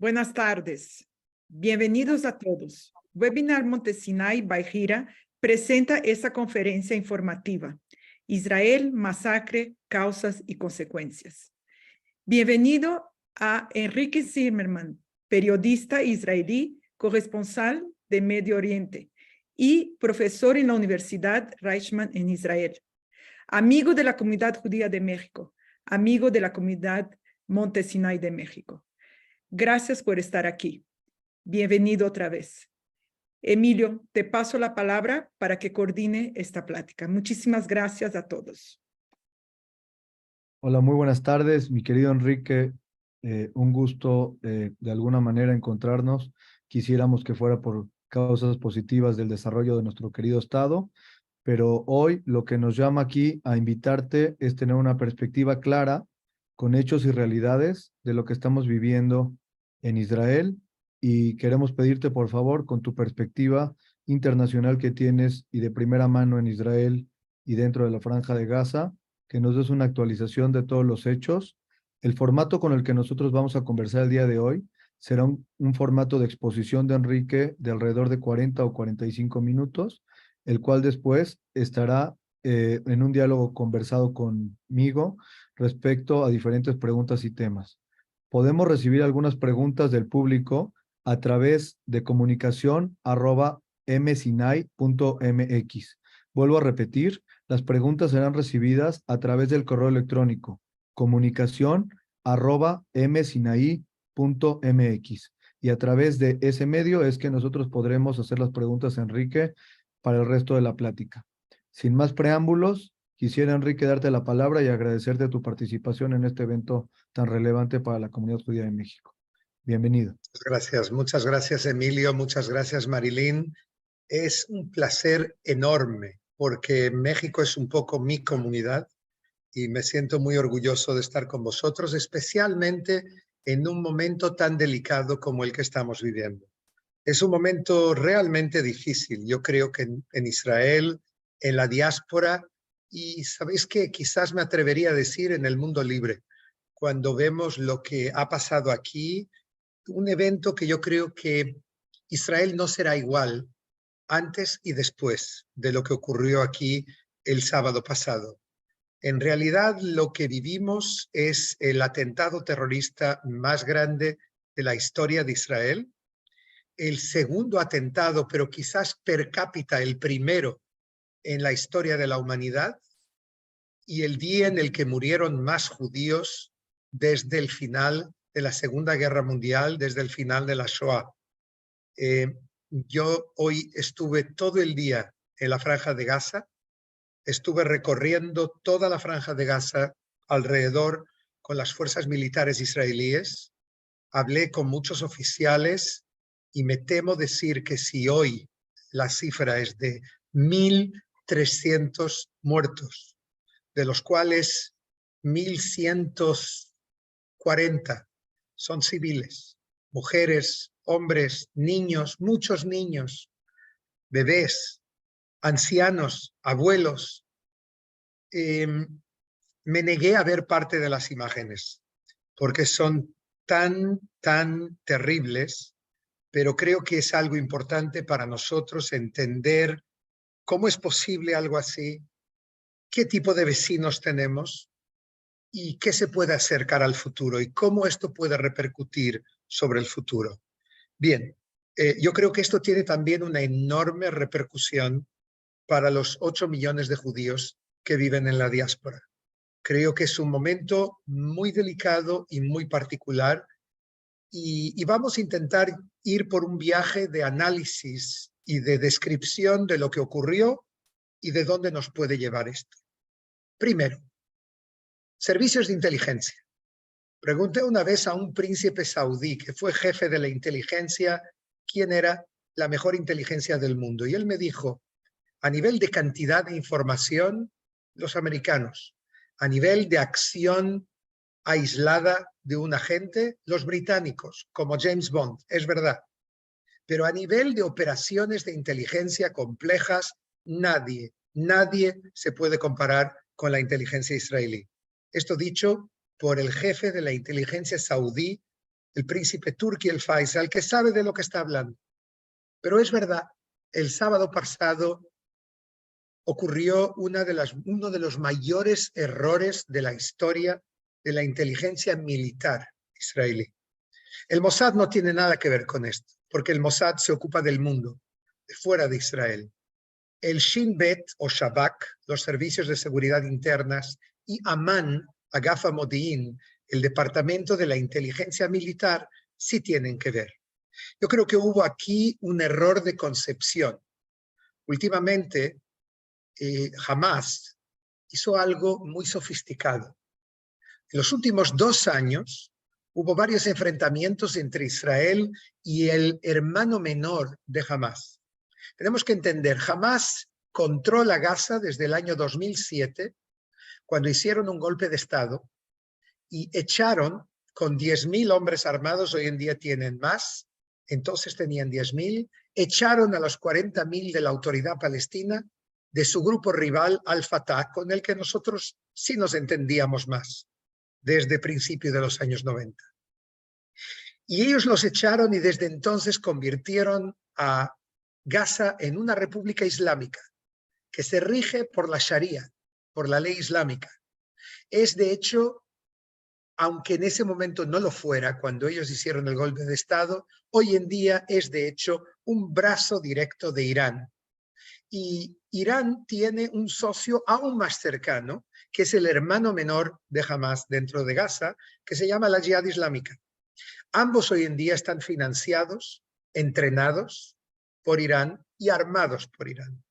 Buenas tardes. Bienvenidos a todos. Webinar Montesinai by Gira presenta esta conferencia informativa. Israel, masacre, causas y consecuencias. Bienvenido a Enrique Zimmerman, periodista israelí, corresponsal de Medio Oriente y profesor en la Universidad Reichman en Israel. Amigo de la comunidad judía de México, amigo de la comunidad Montesinai de México. Gracias por estar aquí. Bienvenido otra vez. Emilio, te paso la palabra para que coordine esta plática. Muchísimas gracias a todos. Hola, muy buenas tardes, mi querido Enrique. Un gusto de alguna manera encontrarnos. Quisiéramos que fuera por causas positivas del desarrollo de nuestro querido Estado, pero hoy lo que nos llama aquí a invitarte es tener una perspectiva clara con hechos y realidades de lo que estamos viviendo en Israel, y queremos pedirte por favor, con tu perspectiva internacional que tienes y de primera mano en Israel y dentro de la Franja de Gaza, que nos des una actualización de todos los hechos. El formato con el que nosotros vamos a conversar el día de hoy será un formato de exposición de Enrique de alrededor de 40 o 45 minutos, el cual después estará en un diálogo conversado conmigo respecto a diferentes preguntas y temas. Podemos recibir algunas preguntas del público a través de comunicación@msinai.mx. Vuelvo a repetir, las preguntas serán recibidas a través del correo electrónico comunicación@msinai.mx, y a través de ese medio es que nosotros podremos hacer las preguntas a Enrique para el resto de la plática. Sin más preámbulos, quisiera, Enrique, darte la palabra y agradecerte tu participación en este evento tan relevante para la comunidad judía de México. Bienvenido. Muchas gracias Emilio, muchas gracias Marilyn. Es un placer enorme porque México es un poco mi comunidad y me siento muy orgulloso de estar con vosotros, especialmente en un momento tan delicado como el que estamos viviendo. Es un momento realmente difícil, yo creo que en Israel, en la diáspora, y sabéis que quizás me atrevería a decir en el mundo libre, cuando vemos lo que ha pasado aquí, un evento que yo creo que Israel no será igual antes y después de lo que ocurrió aquí el sábado pasado. En realidad, lo que vivimos es el atentado terrorista más grande de la historia de Israel, el segundo atentado, pero quizás per cápita el primero en la historia de la humanidad, y el día en el que murieron más judíos desde el final de la Segunda Guerra Mundial, desde el final de la Shoah. Yo hoy estuve todo el día en la Franja de Gaza, estuve recorriendo toda la Franja de Gaza alrededor con las fuerzas militares israelíes, hablé con muchos oficiales y me temo decir que si hoy la cifra es de 1.300 muertos, de los cuales 1.140 son civiles, mujeres, hombres, niños, muchos niños, bebés, ancianos, abuelos. Me negué a ver parte de las imágenes porque son tan terribles, pero creo que es algo importante para nosotros entender cómo es posible algo así, qué tipo de vecinos tenemos y qué se puede hacer cara al futuro y cómo esto puede repercutir sobre el futuro. Bien, yo creo que esto tiene también una enorme repercusión para los 8 millones de judíos que viven en la diáspora. Creo que es un momento muy delicado y muy particular y vamos a intentar ir por un viaje de análisis y de descripción de lo que ocurrió y de dónde nos puede llevar esto. Primero, servicios de inteligencia. Pregunté una vez a un príncipe saudí que fue jefe de la inteligencia quién era la mejor inteligencia del mundo. Y él me dijo, a nivel de cantidad de información, los americanos. A nivel de acción aislada de un agente, los británicos, como James Bond, es verdad. Pero a nivel de operaciones de inteligencia complejas, nadie se puede comparar con la inteligencia israelí. Esto dicho por el jefe de la inteligencia saudí el príncipe Turki el Faisal, que sabe de lo que está hablando. Pero es verdad, el sábado pasado ocurrió uno de los mayores errores de la historia de la inteligencia militar israelí. El Mossad no tiene nada que ver con esto, porque el Mossad se ocupa del mundo, de fuera de Israel. El Shin Bet o Shabak, los servicios de seguridad internas, y Amán, Agafa Modi'in, el departamento de la inteligencia militar, sí tienen que ver. Yo creo que hubo aquí un error de concepción. Últimamente, Hamas hizo algo muy sofisticado. En los últimos 2 años hubo varios enfrentamientos entre Israel y el hermano menor de Hamas. Tenemos que entender, Hamas controla Gaza desde el año 2007, cuando hicieron un golpe de Estado y echaron con 10.000 hombres armados, hoy en día tienen más, entonces tenían 10.000, echaron a los 40.000 de la autoridad palestina de su grupo rival Al-Fatah, con el que nosotros sí nos entendíamos más desde principios de los años 90. Y ellos los echaron y desde entonces convirtieron a Gaza en una república islámica que se rige por la Sharia, por la ley islámica. Es de hecho, aunque en ese momento no lo fuera, cuando ellos hicieron el golpe de Estado, hoy en día es de hecho un brazo directo de Irán. Y Irán tiene un socio aún más cercano, que es el hermano menor de Hamas dentro de Gaza, que se llama la Yihad Islámica. Ambos hoy en día están financiados, entrenados por Irán y armados por Irán.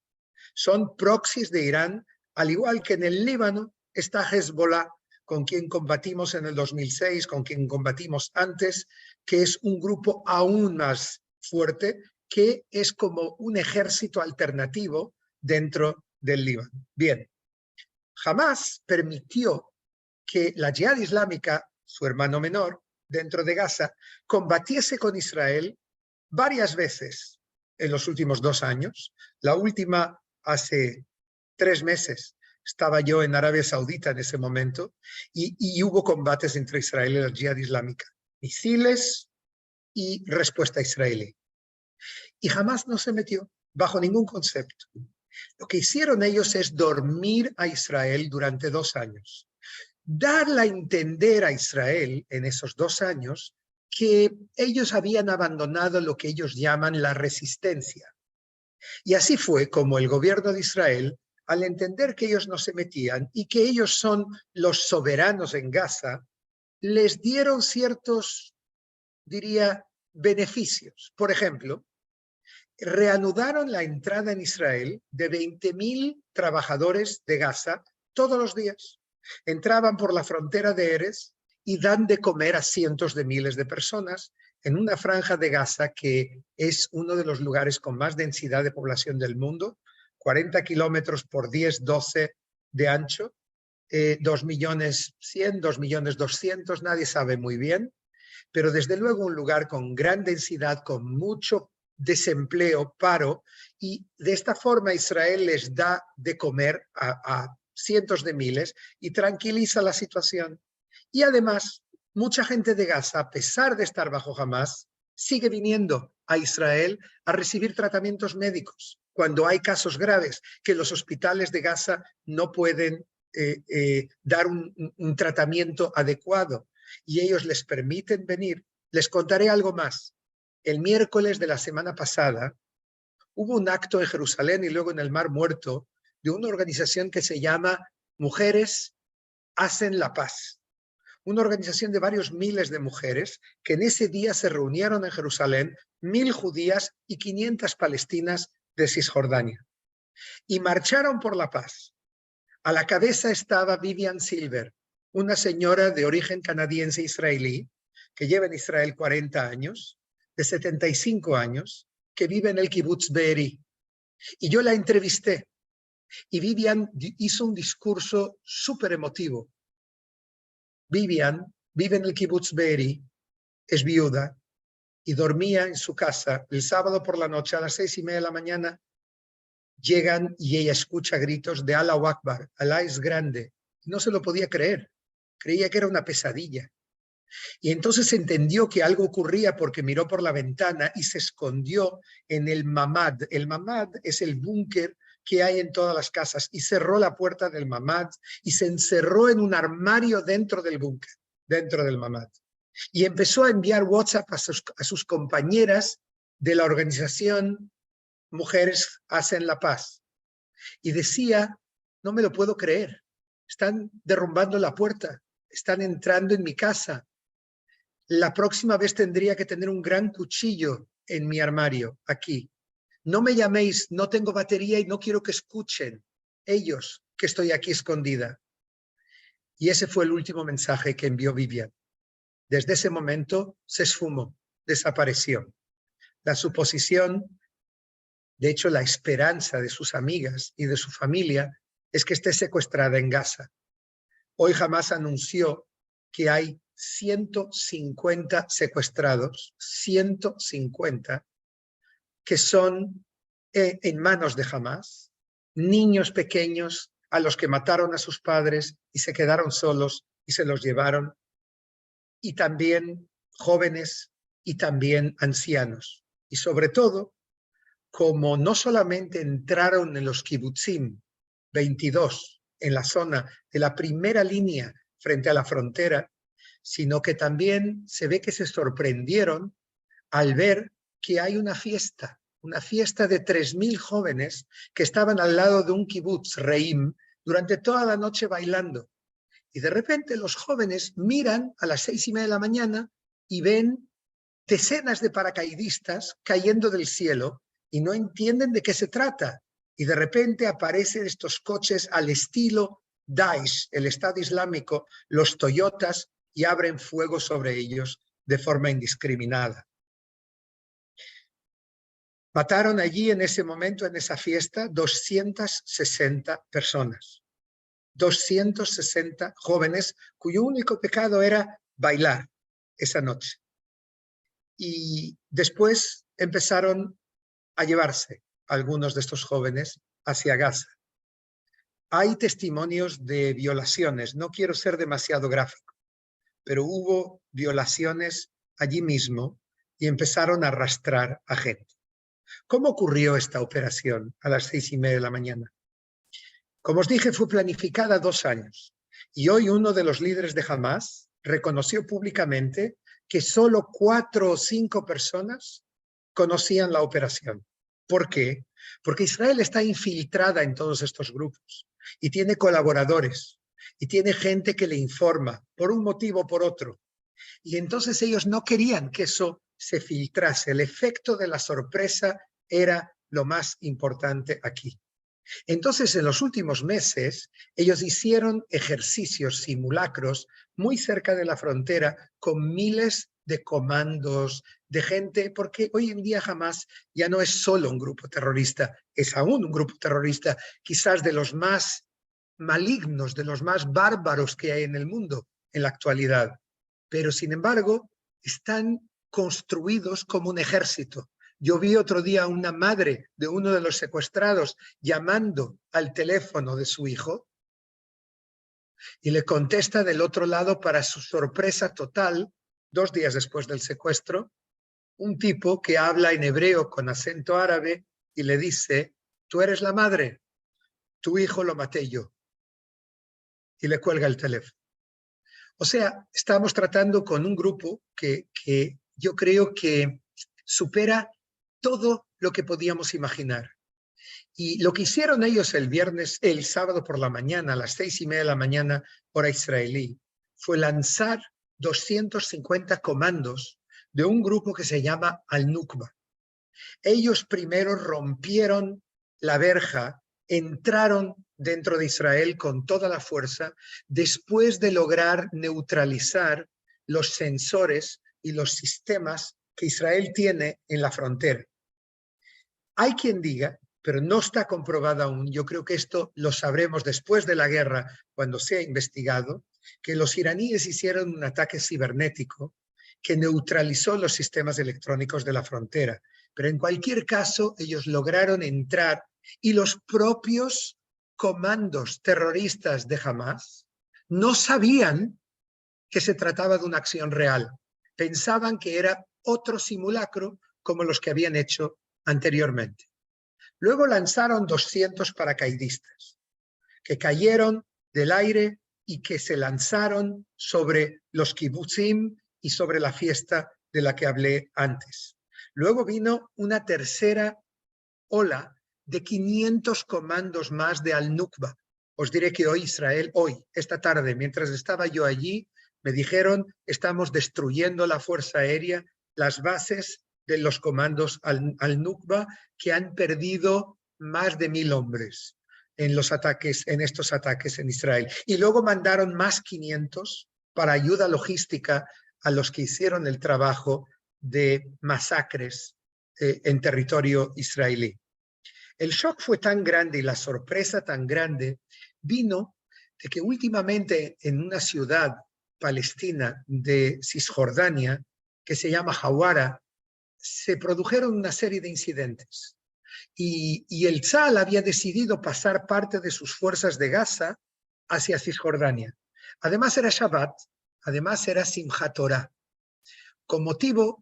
Son proxies de Irán, al igual que en el Líbano está Hezbollah, con quien combatimos en el 2006, con quien combatimos antes, que es un grupo aún más fuerte, que es como un ejército alternativo dentro del Líbano. Bien, Hamas permitió que la Yihad Islámica, su hermano menor, dentro de Gaza, combatiese con Israel varias veces en los últimos 2 años. La última hace 3 meses. Estaba yo en Arabia Saudita en ese momento y hubo combates entre Israel y la Yihad Islámica. Misiles y respuesta israelí. Y jamás no se metió bajo ningún concepto. Lo que hicieron ellos es dormir a Israel durante 2 años. Darle a entender a Israel en esos 2 años que ellos habían abandonado lo que ellos llaman la resistencia. Y así fue como el gobierno de Israel, al entender que ellos no se metían y que ellos son los soberanos en Gaza, les dieron ciertos, diría, beneficios. Por ejemplo, reanudaron la entrada en Israel de 20.000 trabajadores de Gaza todos los días. Entraban por la frontera de Erez y dan de comer a cientos de miles de personas en una franja de Gaza que es uno de los lugares con más densidad de población del mundo, 40 kilómetros por 10, 12 de ancho, 2.100.000, 2.200.000, nadie sabe muy bien, pero desde luego un lugar con gran densidad, con mucho desempleo, paro, y de esta forma Israel les da de comer a cientos de miles y tranquiliza la situación. Y además, mucha gente de Gaza, a pesar de estar bajo Hamas, sigue viniendo a Israel a recibir tratamientos médicos cuando hay casos graves que los hospitales de Gaza no pueden dar un tratamiento adecuado y ellos les permiten venir. Les contaré algo más. El miércoles de la semana pasada hubo un acto en Jerusalén y luego en el Mar Muerto de una organización que se llama Mujeres Hacen la Paz. Una organización de varios miles de mujeres que en ese día se reunieron en Jerusalén, 1.000 judías y 500 palestinas de Cisjordania. Y marcharon por la paz. A la cabeza estaba Vivian Silver, una señora de origen canadiense-israelí que lleva en Israel 40 años, de 75 años, que vive en el kibbutz Be'eri. Y yo la entrevisté y Vivian hizo un discurso súper emotivo. Vivian vive en el kibbutz Be'eri, es viuda y dormía en su casa el sábado por la noche a las 6:30 de la mañana. Llegan y ella escucha gritos de Allahu Akbar, Alá es grande. No se lo podía creer, creía que era una pesadilla. Y entonces entendió que algo ocurría porque miró por la ventana y se escondió en el mamad. El mamad es el búnker que hay en todas las casas, y cerró la puerta del mamad y se encerró en un armario dentro del búnker, dentro del mamad. Y empezó a enviar WhatsApp a sus compañeras de la organización Mujeres Hacen la Paz. Y decía, no me lo puedo creer, están derrumbando la puerta, están entrando en mi casa. La próxima vez tendría que tener un gran cuchillo en mi armario, aquí. No me llaméis, no tengo batería y no quiero que escuchen ellos que estoy aquí escondida. Y ese fue el último mensaje que envió Vivian. Desde ese momento se esfumó, desapareció. La suposición, de hecho la esperanza de sus amigas y de su familia es que esté secuestrada en Gaza. Hoy Hamás anunció que hay 150 secuestrados, 150, que son en manos de Hamás, niños pequeños a los que mataron a sus padres y se quedaron solos y se los llevaron, y también jóvenes y también ancianos. Y sobre todo, como no solamente entraron en los kibutzim 22, en la zona de la primera línea frente a la frontera, sino que también se ve que se sorprendieron al ver que hay una fiesta de 3.000 jóvenes que estaban al lado de un kibutz Reim durante toda la noche bailando. Y de repente los jóvenes miran a las 6:30 de la mañana y ven decenas de paracaidistas cayendo del cielo y no entienden de qué se trata. Y de repente aparecen estos coches al estilo Daesh, el Estado Islámico, los Toyotas, y abren fuego sobre ellos de forma indiscriminada. Mataron allí en ese momento, en esa fiesta, 260 personas. 260 jóvenes cuyo único pecado era bailar esa noche. Y después empezaron a llevarse algunos de estos jóvenes hacia Gaza. Hay testimonios de violaciones, no quiero ser demasiado gráfico, pero hubo violaciones allí mismo y empezaron a arrastrar a gente. ¿Cómo ocurrió esta operación a las 6:30 de la mañana? Como os dije, fue planificada 2 años y hoy uno de los líderes de Hamás reconoció públicamente que solo 4 o 5 personas conocían la operación. ¿Por qué? Porque Israel está infiltrada en todos estos grupos y tiene colaboradores y tiene gente que le informa por un motivo o por otro. Y entonces ellos no querían que eso se filtrase. El efecto de la sorpresa era lo más importante aquí. Entonces, en los últimos meses, ellos hicieron ejercicios, simulacros, muy cerca de la frontera, con miles de comandos, de gente, porque hoy en día Hamás ya no es solo un grupo terrorista, es aún un grupo terrorista, quizás de los más malignos, de los más bárbaros que hay en el mundo en la actualidad. Pero, sin embargo, están construidos como un ejército. Yo vi otro día a una madre de uno de los secuestrados llamando al teléfono de su hijo y le contesta del otro lado, para su sorpresa total, 2 días después del secuestro, un tipo que habla en hebreo con acento árabe y le dice: tú eres la madre, tu hijo lo maté yo. Y le cuelga el teléfono. O sea, estamos tratando con un grupo que yo creo que supera todo lo que podíamos imaginar. Y lo que hicieron ellos el sábado por la mañana, a las 6:30 de la mañana, hora israelí, fue lanzar 250 comandos de un grupo que se llama Al-Nukba. Ellos primero rompieron la verja, entraron dentro de Israel con toda la fuerza, después de lograr neutralizar los sensores y los sistemas que Israel tiene en la frontera. Hay quien diga, pero no está comprobado aún, yo creo que esto lo sabremos después de la guerra, cuando sea investigado, que los iraníes hicieron un ataque cibernético que neutralizó los sistemas electrónicos de la frontera. Pero en cualquier caso, ellos lograron entrar y los propios comandos terroristas de Hamás no sabían que se trataba de una acción real. Pensaban que era otro simulacro como los que habían hecho anteriormente. Luego lanzaron 200 paracaidistas que cayeron del aire y que se lanzaron sobre los kibutzim y sobre la fiesta de la que hablé antes. Luego vino una tercera ola de 500 comandos más de Al-Nukba. Os diré que hoy Israel, esta tarde, mientras estaba yo allí, me dijeron, estamos destruyendo la Fuerza Aérea, las bases de los comandos Al-Nukba, que han perdido más de 1000 hombres en estos ataques en Israel. Y luego mandaron más 500 para ayuda logística a los que hicieron el trabajo de masacres en territorio israelí. El shock fue tan grande y la sorpresa tan grande vino de que últimamente en una ciudad palestina de Cisjordania, que se llama Hawara, se produjeron una serie de incidentes. Y el Tzal había decidido pasar parte de sus fuerzas de Gaza hacia Cisjordania. Además era Shabbat, además era Simchat Torah, con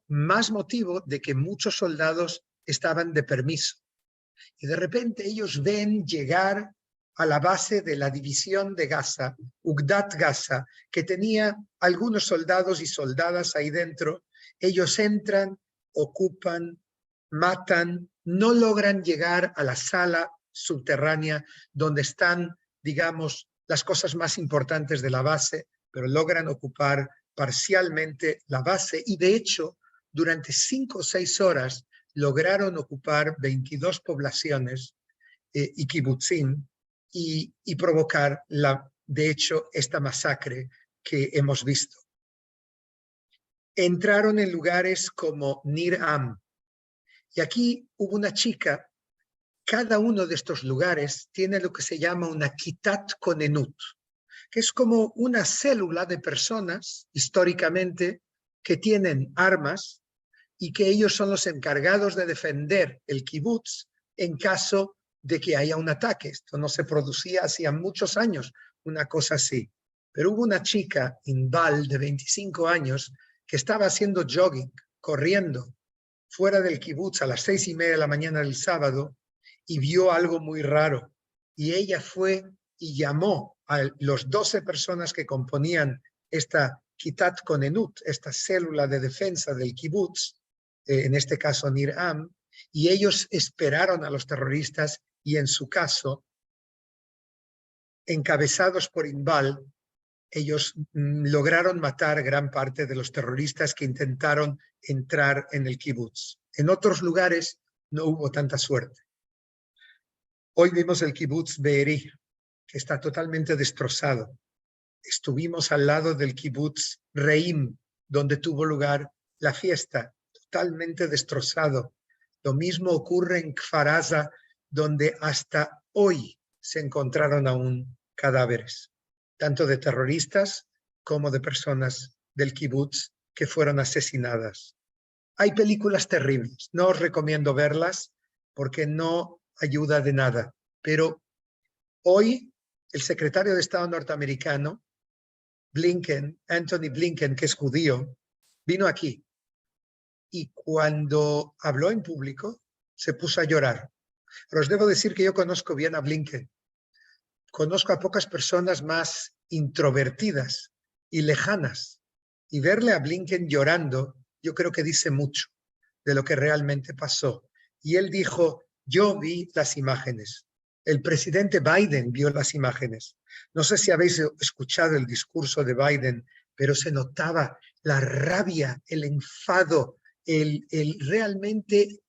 más motivo de que muchos soldados estaban de permiso. Y de repente ellos ven llegar a la base de la división de Gaza, Ugdat Gaza, que tenía algunos soldados y soldadas ahí dentro. Ellos entran, ocupan, matan, no logran llegar a la sala subterránea donde están, digamos, las cosas más importantes de la base, pero logran ocupar parcialmente la base y de hecho, durante 5 o 6 horas lograron ocupar 22 poblaciones y kibutzim y provocar, de hecho, esta masacre que hemos visto. Entraron en lugares como Nir Am, y aquí hubo una chica. Cada uno de estos lugares tiene lo que se llama una Kitat Konenut, que es como una célula de personas, históricamente, que tienen armas y que ellos son los encargados de defender el kibutz en caso de que haya un ataque. Esto no se producía hacía muchos años, una cosa así. Pero hubo una chica, Inbal, de 25 años, que estaba haciendo jogging, corriendo, fuera del kibutz a las 6:30 de la mañana del sábado, y vio algo muy raro. Y ella fue y llamó a los 12 personas que componían esta Kitat Konenut, esta célula de defensa del kibutz, en este caso Nir Am, y ellos esperaron a los terroristas y en su caso, encabezados por Inbal, ellos lograron matar gran parte de los terroristas que intentaron entrar en el kibutz. En otros lugares no hubo tanta suerte. Hoy vimos el kibutz Be'eri, que está totalmente destrozado. Estuvimos al lado del kibutz Reim, donde tuvo lugar la fiesta, totalmente destrozado. Lo mismo ocurre en Kfar Aza, donde hasta hoy se encontraron aún cadáveres, tanto de terroristas como de personas del kibutz que fueron asesinadas. Hay películas terribles, no os recomiendo verlas porque no ayuda de nada, pero hoy el secretario de Estado norteamericano, Anthony Blinken, que es judío, vino aquí y cuando habló en público se puso a llorar. Pero os debo decir que yo conozco bien a Blinken. Conozco a pocas personas más introvertidas y lejanas. Y verle a Blinken llorando, yo creo que dice mucho de lo que realmente pasó. Y él dijo, yo vi las imágenes. El presidente Biden vio las imágenes. No sé si habéis escuchado el discurso de Biden, pero se notaba la rabia, el enfado, realmente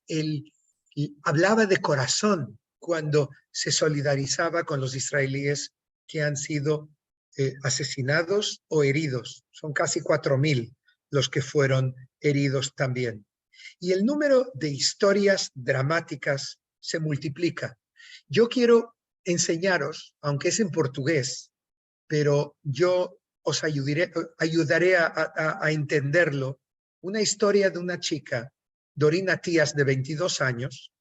hablaba de corazón cuando se solidarizaba con los israelíes que han sido asesinados o heridos. Son casi 4000 los que fueron heridos también. Y el número de historias dramáticas se multiplica. Yo quiero enseñaros, aunque es en portugués, pero yo os ayudaré a entenderlo, una historia de una chica, Dorina Tías, de 22 años,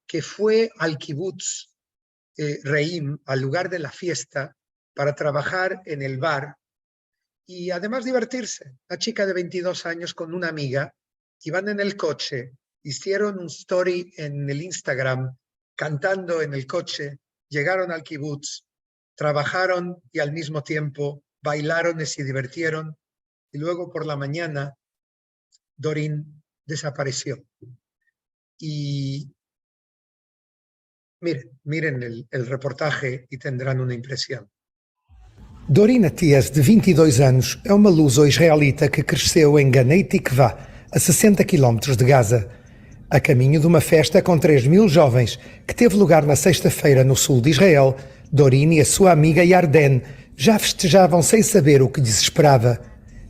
que fue al kibutz Reim, al lugar de la fiesta, para trabajar en el bar, y además divertirse. Una chica de 22 años con una amiga, iban en el coche, hicieron un story en el Instagram, cantando en el coche, llegaron al kibutz, trabajaron y al mismo tiempo bailaron y se divirtieron. Y luego por la mañana, Dorin desapareció. Y miren el reportaje y tendrán una impresión. Dorin Atias, de 22 anos, é uma luso-israelita que cresceu em Ganei Tikva, a 60 km de Gaza, a caminho de uma festa com 3.000 jovens que teve lugar na sexta-feira no sul de Israel. Dorin e a sua amiga Yarden já festejavam sem saber o que lhes esperava.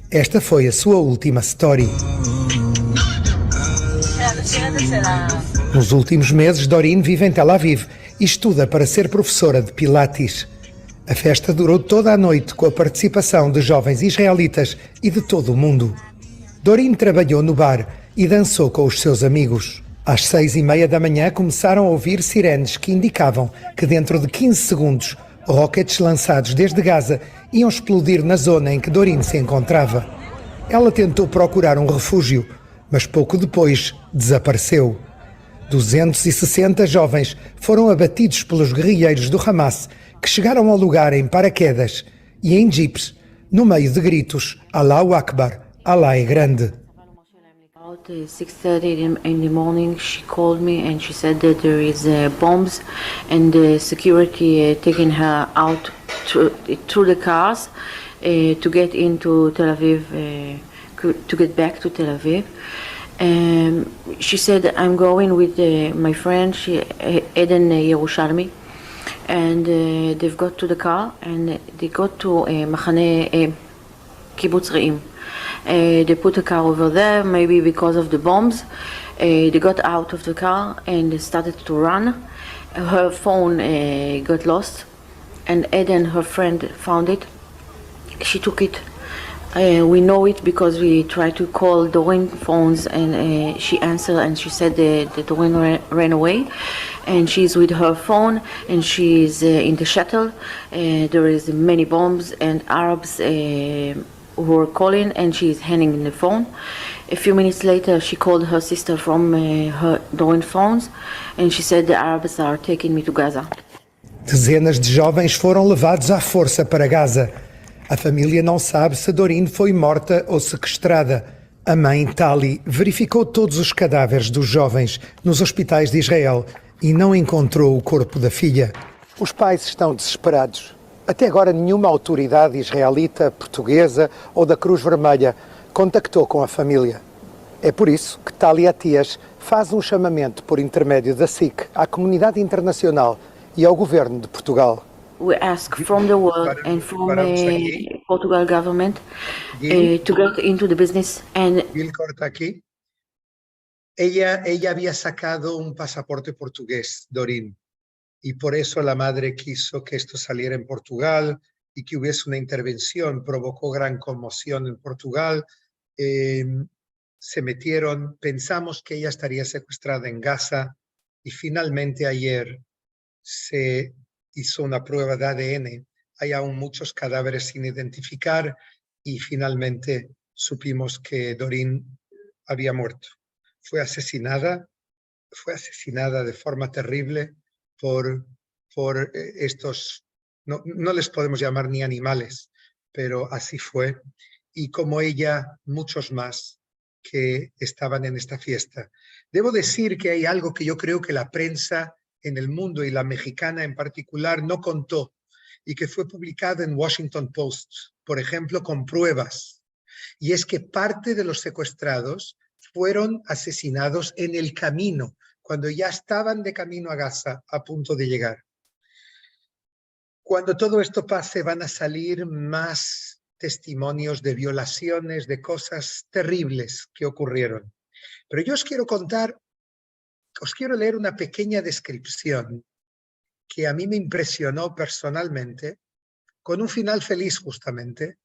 Esta foi a sua última story. Nos últimos meses, Dorin vive em Tel Aviv e estuda para ser professora de Pilates. A festa durou toda a noite com a participação de jovens israelitas e de todo o mundo. Dorin trabalhou no bar e dançou com os seus amigos. Às 6h30 da manhã começaram a ouvir sirenes que indicavam que dentro de 15 segundos rockets lançados desde Gaza iam explodir na zona em que Dorin se encontrava. Ela tentou procurar um refúgio, mas pouco depois desapareceu. 260 jovens foram abatidos pelos guerrilheiros do Hamas, que chegaram ao lugar em paraquedas e em jeeps, no meio de gritos Allahu Akbar, Allah é grande. About 6:30 in the morning, she called me and she said that there is bombs and the security taking her out through the cars to get into Tel Aviv, to get back to Tel Aviv. She said, I'm going with my friend, Eden Yerushalmi, and they've got to the car and they got to Machane Kibbutz Re'im. They put a car over there, maybe because of the bombs. They got out of the car and they started to run. Her phone got lost, and Eden, her friend, found it. She took it. We know it because we tried to call Dorin phones, and she answered and she said that Dorin ran away, and she's with her phone and she's in the shuttle. There is many bombs and Arabs who were calling, and she's handing in the phone. A few minutes later she called her sister from her Dorin phones and she said the Arabs are taking me to Gaza. Dezenas de jovens foram levados à força para Gaza. A família não sabe se Dorin foi morta ou sequestrada. A mãe, Tali, verificou todos os cadáveres dos jovens nos hospitais de Israel e não encontrou o corpo da filha. Os pais estão desesperados. Até agora nenhuma autoridade israelita, portuguesa ou da Cruz Vermelha contactou com a família. É por isso que Tali Atias faz um chamamento por intermédio da SIC à comunidade internacional e ao governo de Portugal. We ask from the world and from the Portugal government to get into the business and... Gil corta aquí. Ella había sacado un pasaporte portugués, Dorin, y por eso la madre quiso que esto saliera en Portugal y que hubiese una intervención. Provocó gran conmoción en Portugal. Se metieron, pensamos que ella estaría secuestrada en Gaza y finalmente ayer se hizo una prueba de ADN. Hay aún muchos cadáveres sin identificar y finalmente supimos que Dorin había muerto. Fue asesinada de forma terrible por estos, no les podemos llamar ni animales, pero así fue. Y como ella, muchos más que estaban en esta fiesta. Debo decir que hay algo que yo creo que la prensa en el mundo y la mexicana en particular no contó y que fue publicado en Washington Post, por ejemplo, con pruebas. Y es que parte de los secuestrados fueron asesinados en el camino, cuando ya estaban de camino a Gaza, a punto de llegar. Cuando todo esto pase van a salir más testimonios de violaciones, de cosas terribles que ocurrieron. Pero yo os quiero contar, os quiero leer una pequeña descripción que a mí me impresionó personalmente, con un final feliz justamente,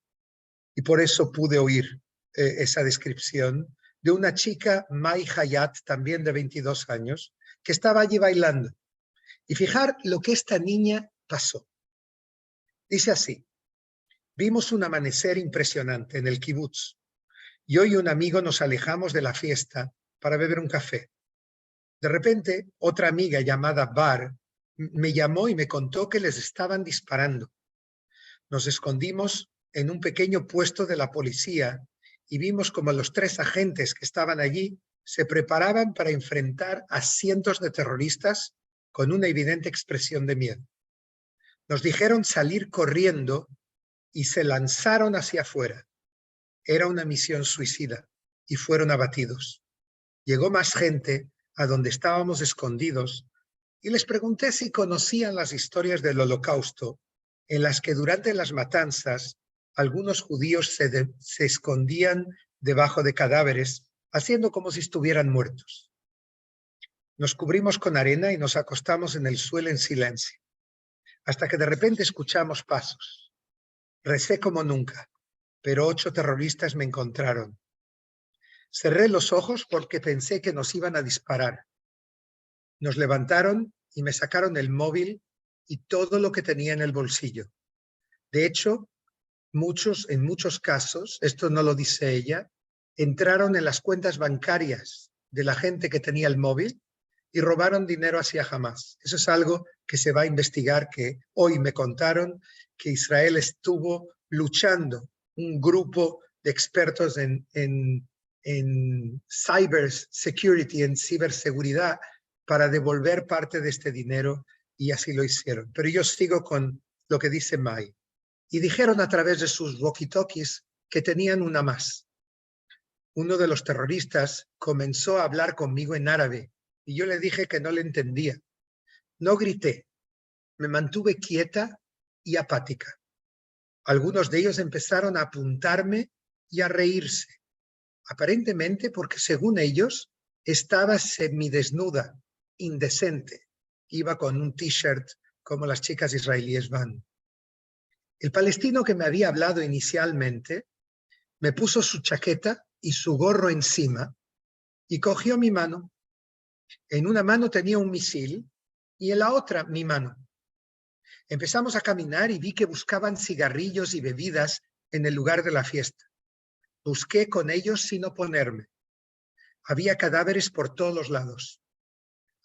y por eso pude oír esa descripción, de una chica, Mai Hayat, también de 22 años, que estaba allí bailando. Y fijar lo que esta niña pasó. Dice así: Vimos un amanecer impresionante en el kibutz. Yo y un amigo nos alejamos de la fiesta para beber un café. De repente, otra amiga llamada Bar me llamó y me contó que les estaban disparando. Nos escondimos en un pequeño puesto de la policía y vimos como los 3 agentes que estaban allí se preparaban para enfrentar a cientos de terroristas con una evidente expresión de miedo. Nos dijeron salir corriendo y se lanzaron hacia afuera. Era una misión suicida y fueron abatidos. Llegó más gente a donde estábamos escondidos y les pregunté si conocían las historias del Holocausto, en las que durante las matanzas algunos judíos se escondían debajo de cadáveres, haciendo como si estuvieran muertos. Nos cubrimos con arena y nos acostamos en el suelo en silencio, hasta que de repente escuchamos pasos. Recé como nunca, pero 8 terroristas me encontraron. Cerré los ojos porque pensé que nos iban a disparar. Nos levantaron y me sacaron el móvil y todo lo que tenía en el bolsillo. De hecho, en muchos casos, esto no lo dice ella, entraron en las cuentas bancarias de la gente que tenía el móvil y robaron dinero hacia Hamas. Eso es algo que se va a investigar, que hoy me contaron que Israel estuvo luchando, un grupo de expertos en cyber security, en ciberseguridad, para devolver parte de este dinero, y así lo hicieron. Pero yo sigo con lo que dice Mai. Y dijeron a través de sus walkie-talkies que tenían una más. Uno de los terroristas comenzó a hablar conmigo en árabe y yo le dije que no le entendía. No grité, me mantuve quieta y apática. Algunos de ellos empezaron a apuntarme y a reírse, aparentemente porque según ellos estaba semidesnuda, indecente. Iba con un t-shirt como las chicas israelíes van. El palestino que me había hablado inicialmente me puso su chaqueta y su gorro encima y cogió mi mano. En una mano tenía un misil y en la otra mi mano. Empezamos a caminar y vi que buscaban cigarrillos y bebidas en el lugar de la fiesta. Busqué con ellos sin oponerme. Había cadáveres por todos los lados.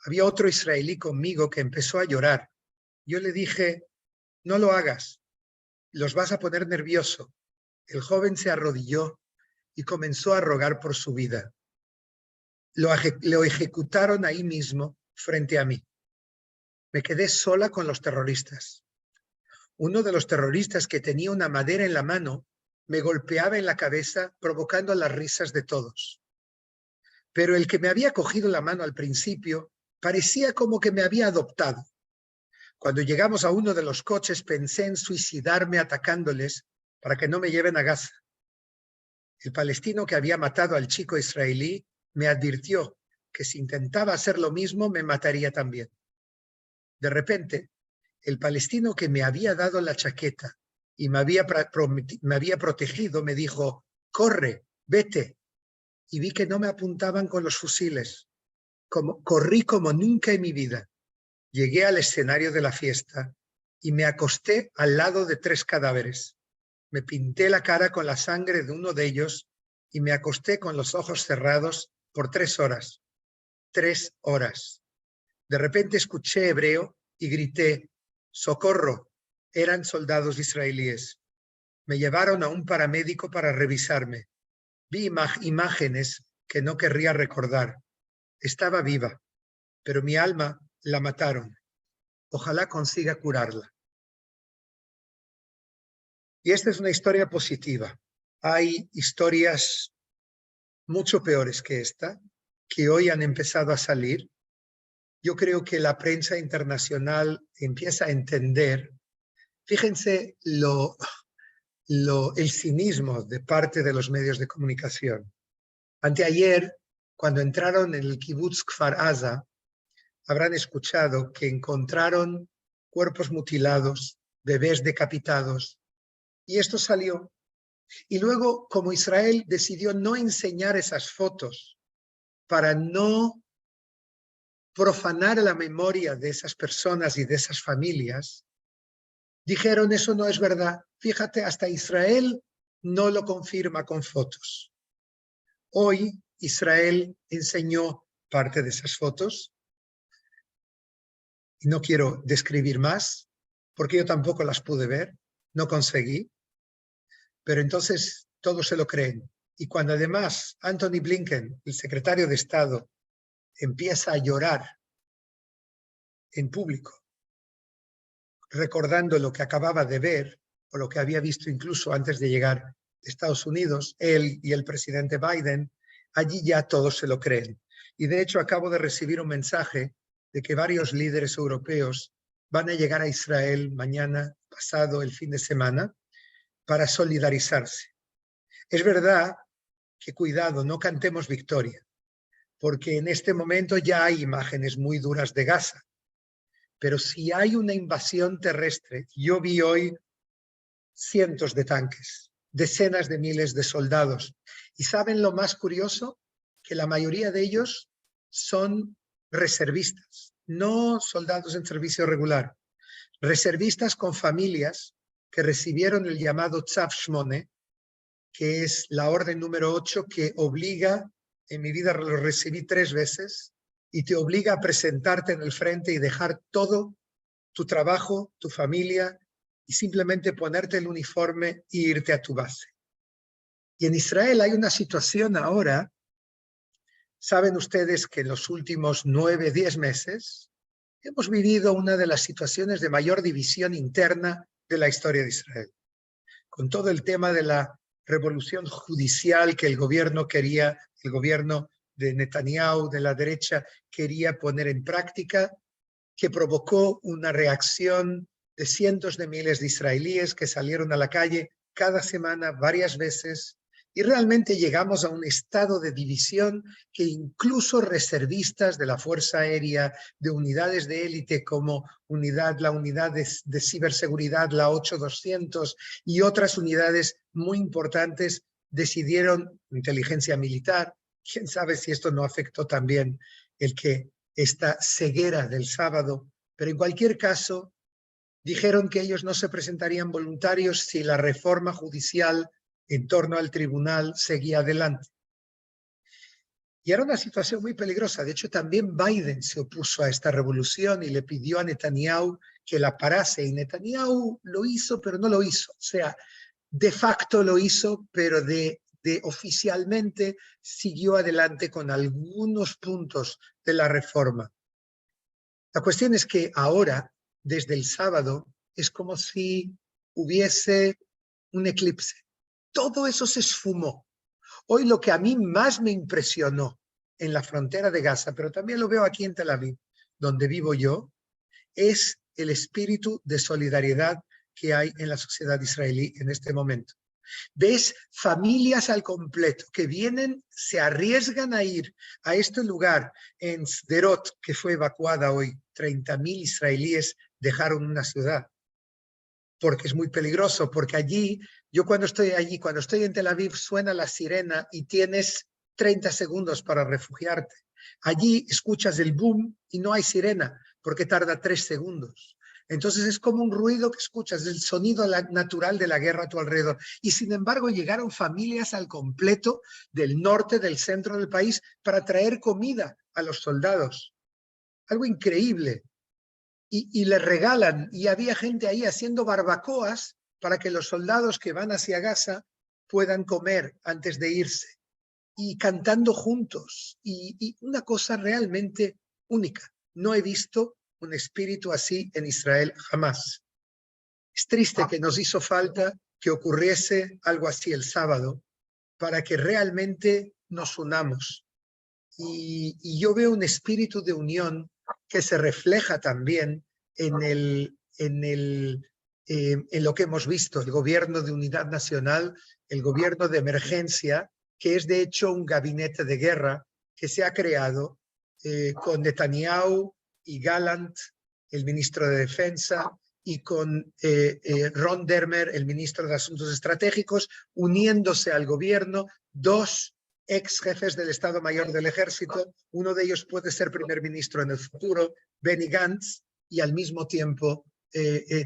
Había otro israelí conmigo que empezó a llorar. Yo le dije, no lo hagas, los vas a poner nervioso. El joven se arrodilló y comenzó a rogar por su vida. Lo ejecutaron ahí mismo, frente a mí. Me quedé sola con los terroristas. Uno de los terroristas, que tenía una madera en la mano, me golpeaba en la cabeza, provocando las risas de todos. Pero el que me había cogido la mano al principio parecía como que me había adoptado. Cuando llegamos a uno de los coches, pensé en suicidarme atacándoles para que no me lleven a Gaza. El palestino que había matado al chico israelí me advirtió que si intentaba hacer lo mismo, me mataría también. De repente, el palestino que me había dado la chaqueta y me había protegido me dijo, corre, vete. Y vi que no me apuntaban con los fusiles. Corrí como nunca en mi vida. Llegué al escenario de la fiesta y me acosté al lado de 3 cadáveres. Me pinté la cara con la sangre de uno de ellos y me acosté con los ojos cerrados por 3 horas. 3 horas. De repente escuché hebreo y grité, ¡socorro! Eran soldados israelíes. Me llevaron a un paramédico para revisarme. Vi imágenes que no querría recordar. Estaba viva, pero mi alma la mataron. Ojalá consiga curarla. Y esta es una historia positiva. Hay historias mucho peores que esta, que hoy han empezado a salir. Yo creo que la prensa internacional empieza a entender. Fíjense el cinismo de parte de los medios de comunicación. Anteayer, cuando entraron en el kibutz Kfar Aza, habrán escuchado que encontraron cuerpos mutilados, bebés decapitados, y esto salió. Y luego, como Israel decidió no enseñar esas fotos para no profanar la memoria de esas personas y de esas familias, dijeron, eso no es verdad, Fíjate, hasta Israel no lo confirma con fotos. Hoy Israel enseñó parte de esas fotos. Y no quiero describir más, porque yo tampoco las pude ver, no conseguí. Pero entonces todos se lo creen. Y cuando además Anthony Blinken, el secretario de Estado, empieza a llorar en público, recordando lo que acababa de ver, o lo que había visto incluso antes de llegar a Estados Unidos, él y el presidente Biden, allí ya todos se lo creen. Y de hecho acabo de recibir un mensaje de que varios líderes europeos van a llegar a Israel mañana, pasado, el fin de semana, para solidarizarse. Es verdad que, cuidado, no cantemos victoria, porque en este momento ya hay imágenes muy duras de Gaza. Pero si hay una invasión terrestre, yo vi hoy cientos de tanques, decenas de miles de soldados. ¿Y saben lo más curioso? Que la mayoría de ellos son reservistas, no soldados en servicio regular. Reservistas con familias que recibieron el llamado Tzav Shmone, que es la orden número 8 que obliga, en mi vida lo recibí 3 veces, y te obliga a presentarte en el frente y dejar todo, tu trabajo, tu familia, y simplemente ponerte el uniforme e irte a tu base. Y en Israel hay una situación ahora, saben ustedes que en los últimos 9, 10 meses hemos vivido una de las situaciones de mayor división interna de la historia de Israel. Con todo el tema de la revolución judicial que el gobierno quería, el gobierno de Netanyahu, de la derecha, quería poner en práctica, que provocó una reacción de cientos de miles de israelíes que salieron a la calle cada semana, varias veces, y realmente llegamos a un estado de división que incluso reservistas de la Fuerza Aérea, de unidades de élite como la unidad de ciberseguridad, la 8200, y otras unidades muy importantes decidieron, inteligencia militar, quién sabe si esto no afectó también esta ceguera del sábado, pero en cualquier caso dijeron que ellos no se presentarían voluntarios si la reforma judicial en torno al tribunal seguía adelante. Y era una situación muy peligrosa. De hecho, también Biden se opuso a esta revolución y le pidió a Netanyahu que la parase. Y Netanyahu lo hizo, pero no lo hizo. O sea, de facto lo hizo, pero oficialmente siguió adelante con algunos puntos de la reforma. La cuestión es que ahora, desde el sábado, es como si hubiese un eclipse. Todo eso se esfumó. Hoy lo que a mí más me impresionó en la frontera de Gaza, pero también lo veo aquí en Tel Aviv, donde vivo yo, es el espíritu de solidaridad que hay en la sociedad israelí en este momento. Ves familias al completo que vienen, se arriesgan a ir a este lugar en Sderot, que fue evacuada hoy. 30.000 israelíes dejaron una ciudad, porque es muy peligroso, porque allí, yo cuando estoy allí, cuando estoy en Tel Aviv, suena la sirena y tienes 30 segundos para refugiarte. Allí escuchas el boom y no hay sirena, porque tarda 3 segundos. Entonces es como un ruido que escuchas, el sonido natural de la guerra a tu alrededor. Y sin embargo llegaron familias al completo del norte, del centro del país, para traer comida a los soldados. Algo increíble. Y les regalan, y había gente ahí haciendo barbacoas para que los soldados que van hacia Gaza puedan comer antes de irse. Y cantando juntos. Y una cosa realmente única. No he visto un espíritu así en Israel jamás. Es triste que nos hizo falta que ocurriese algo así el sábado para que realmente nos unamos. Y yo veo un espíritu de unión que se refleja también en lo que hemos visto, el gobierno de unidad nacional, el gobierno de emergencia, que es de hecho un gabinete de guerra que se ha creado con Netanyahu y Gallant, el ministro de Defensa, y con Ron Dermer, el ministro de Asuntos Estratégicos, uniéndose al gobierno, 2 ex jefes del Estado Mayor del Ejército, uno de ellos puede ser primer ministro en el futuro, Benny Gantz, y al mismo tiempo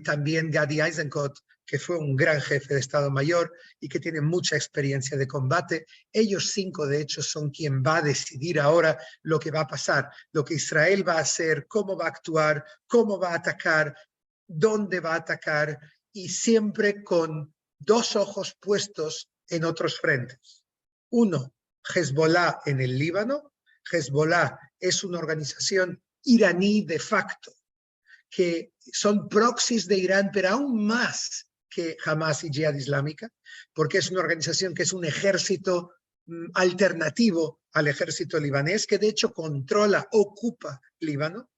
también Gadi Eisenkot, que fue un gran jefe de Estado Mayor y que tiene mucha experiencia de combate. Ellos 5, de hecho, son quien va a decidir ahora lo que va a pasar, lo que Israel va a hacer, cómo va a actuar, cómo va a atacar, dónde va a atacar, y siempre con 2 ojos puestos en otros frentes. Uno, Hezbollah en el Líbano. Hezbollah es una organización iraní de facto, que son proxies de Irán, pero aún más que Hamas y Jihad Islámica, porque es una organización que es un ejército alternativo al ejército libanés, que de hecho controla, ocupa Líbano,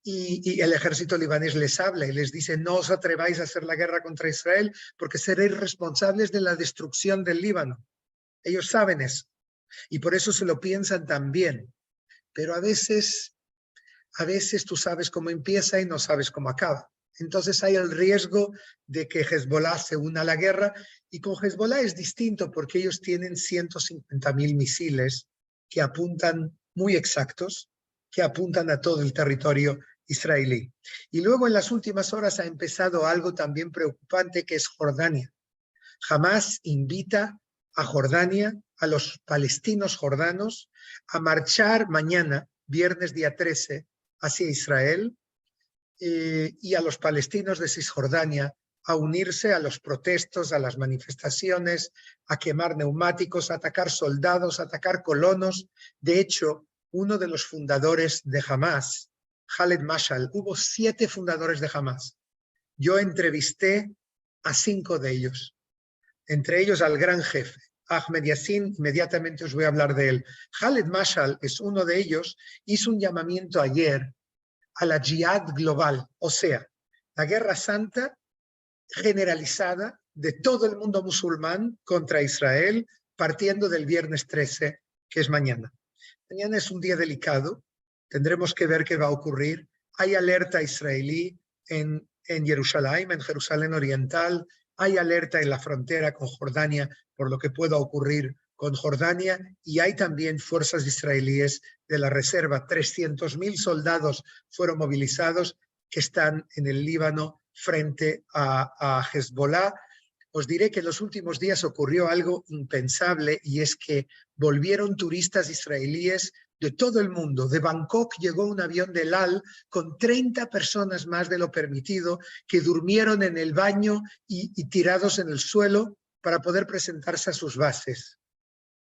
y el ejército libanés les habla y les dice: no os atreváis a hacer la guerra contra Israel porque seréis responsables de la destrucción del Líbano. Ellos saben eso, y por eso se lo piensan también, pero a veces tú sabes cómo empieza y no sabes cómo acaba. Entonces hay el riesgo de que Hezbollah se una a la guerra, y con Hezbollah es distinto porque ellos tienen 150.000 misiles que apuntan muy exactos, que apuntan a todo el territorio israelí. Y luego en las últimas horas ha empezado algo también preocupante, que es Jordania. Hamas invita a Jordania, a los palestinos jordanos, a marchar mañana, viernes día 13, hacia Israel, y a los palestinos de Cisjordania a unirse a los protestos, a las manifestaciones, a quemar neumáticos, a atacar soldados, a atacar colonos. De hecho, uno de los fundadores de Hamas, Khaled Mashal, hubo 7 fundadores de Hamas. Yo entrevisté a 5 de ellos, entre ellos al gran jefe, Ahmed Yassin. Inmediatamente os voy a hablar de él. Khaled Mashal es uno de ellos. Hizo un llamamiento ayer a la jihad global, o sea, la guerra santa generalizada de todo el mundo musulmán contra Israel, partiendo del viernes 13, que es mañana. Mañana es un día delicado, tendremos que ver qué va a ocurrir. Hay alerta israelí en Jerusalén, en Jerusalén Oriental, hay alerta en la frontera con Jordania por lo que pueda ocurrir con Jordania, y hay también fuerzas israelíes de la reserva. 300.000 soldados fueron movilizados que están en el Líbano frente a Hezbollah. Os diré que en los últimos días ocurrió algo impensable, y es que volvieron turistas israelíes de todo el mundo. De Bangkok llegó un avión del AL con 30 personas más de lo permitido, que durmieron en el baño y tirados en el suelo para poder presentarse a sus bases.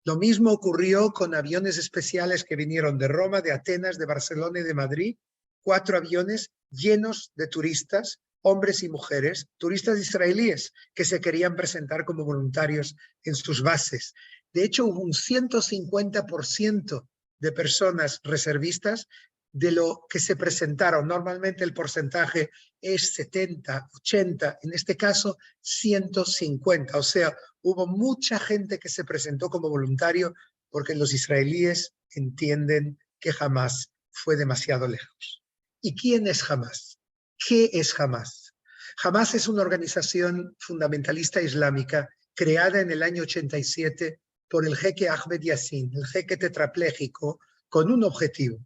Lo mismo ocurrió con aviones especiales que vinieron de Roma, de Atenas, de Barcelona y de Madrid. 4 aviones llenos de turistas, hombres y mujeres, turistas israelíes que se querían presentar como voluntarios en sus bases. De hecho, hubo un 150% de personas reservistas de lo que se presentaron. Normalmente el porcentaje es 70, 80, en este caso 150. O sea, hubo mucha gente que se presentó como voluntario porque los israelíes entienden que Hamas fue demasiado lejos. ¿Y quién es Hamas? ¿Qué es Hamas? Hamas es una organización fundamentalista islámica creada en el año 87 por el jeque Ahmed Yassin, el jeque tetrapléjico, con un objetivo,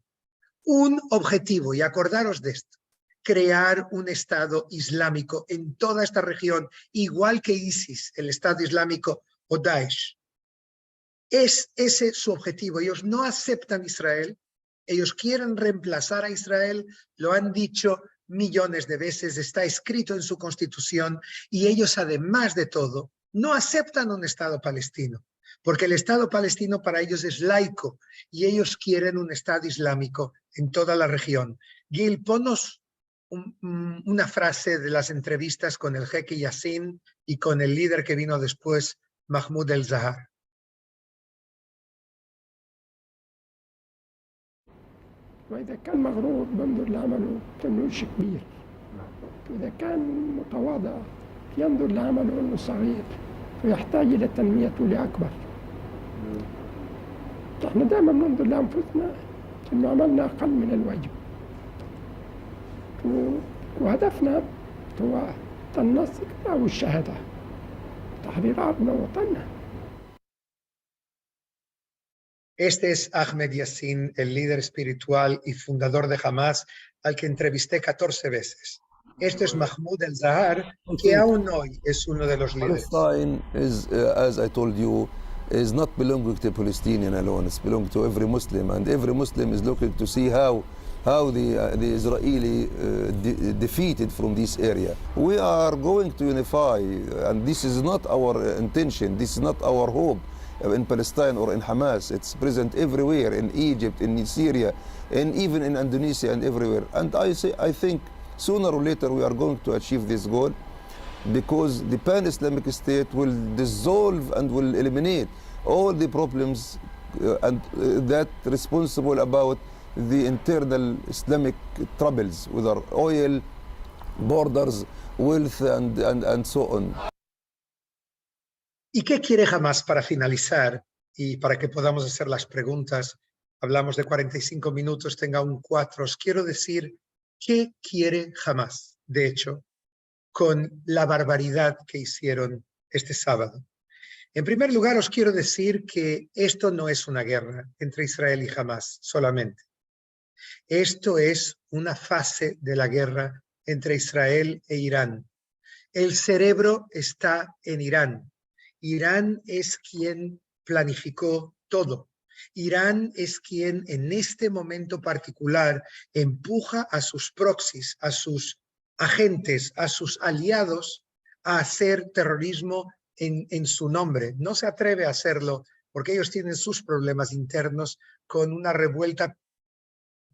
y acordaros de esto: crear un Estado islámico en toda esta región, igual que ISIS, el Estado Islámico, o Daesh. Es ese su objetivo. Ellos no aceptan Israel, ellos quieren reemplazar a Israel, lo han dicho millones de veces, está escrito en su constitución, y ellos, además de todo, no aceptan un Estado palestino, porque el Estado palestino para ellos es laico, y ellos quieren un Estado islámico en toda la región. Gil, ponos una frase de las entrevistas con el jeque Yassin y con el líder que vino después, Mahmoud el-Zahar. وإذا كان مغرور بنظر لعمله كأنه شيء كبير، وإذا كان متواضع ينظر لعمله أنه صغير ويحتاج إلى تنميته لأكبر. نحن دائما ننظر لأنفسنا أنه عملنا أقل من الواجب، وهدفنا هو النصر أو الشهادة، تحرير أرضنا ووطننا. Este es Ahmed Yassin, el líder espiritual y fundador de Hamas, al que entrevisté 14 veces. Este es Mahmoud el-Zahar, que aún hoy es uno de los líderes. Palestine is, as I told you, is not belonging to Palestinian alone. It's belonging to every Muslim, and every Muslim is looking to see how the Israeli defeated from this area. We are going to unify, and this is not our intention. This is not our hope in Palestine or in Hamas. It's present everywhere, in Egypt, in Syria, and even in Indonesia and everywhere. And I think sooner or later we are going to achieve this goal, because the pan-Islamic state will dissolve and will eliminate all the problems that responsible about the internal Islamic troubles, with our oil, borders, wealth, and so on. ¿Y qué quiere Hamas para finalizar y para que podamos hacer las preguntas? Hablamos de 45 minutos, tenga aún 4. Os quiero decir qué quiere Hamas, de hecho, con la barbaridad que hicieron este sábado. En primer lugar, os quiero decir que esto no es una guerra entre Israel y Hamas solamente. Esto es una fase de la guerra entre Israel e Irán. El cerebro está en Irán. Irán es quien planificó todo. Irán es quien en este momento particular empuja a sus proxies, a sus agentes, a sus aliados a hacer terrorismo en su nombre. No se atreve a hacerlo porque ellos tienen sus problemas internos con una revuelta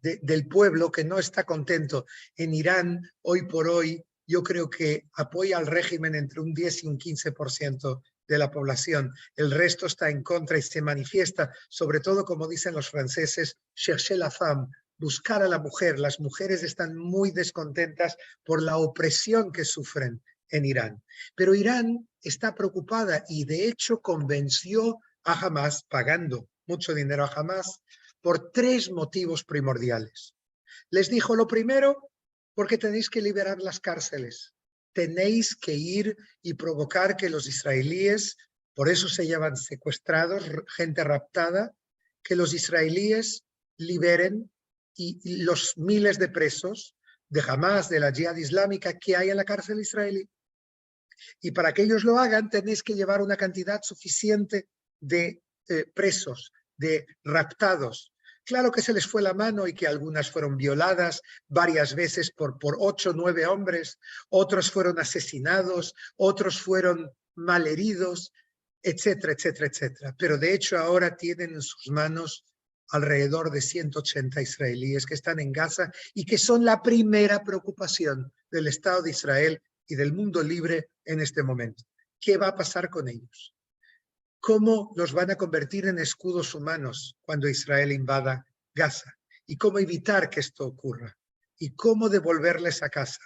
del pueblo que no está contento. En Irán, hoy por hoy, yo creo que apoya al régimen entre un 10 y un 15% de la población. El resto está en contra y se manifiesta, sobre todo, como dicen los franceses, chercher la femme, buscar a la mujer. Las mujeres están muy descontentas por la opresión que sufren en Irán. Pero Irán está preocupada y de hecho convenció a Hamas, pagando mucho dinero a Hamas, por 3 motivos primordiales. Les dijo, lo primero, porque tenéis que liberar las cárceles. Tenéis que ir y provocar que los israelíes, por eso se llaman secuestrados, gente raptada, que los israelíes liberen y los miles de presos de Hamas, de la Yihad Islámica que hay en la cárcel israelí. Y para que ellos lo hagan, tenéis que llevar una cantidad suficiente de presos, de raptados. Claro que se les fue la mano y que algunas fueron violadas varias veces por 8 o 9 hombres, otros fueron asesinados, otros fueron malheridos, etcétera, etcétera, etcétera. Pero de hecho ahora tienen en sus manos alrededor de 180 israelíes que están en Gaza y que son la primera preocupación del Estado de Israel y del mundo libre en este momento. ¿Qué va a pasar con ellos? ¿Cómo los van a convertir en escudos humanos cuando Israel invada Gaza? ¿Y cómo evitar que esto ocurra? ¿Y cómo devolverles a casa?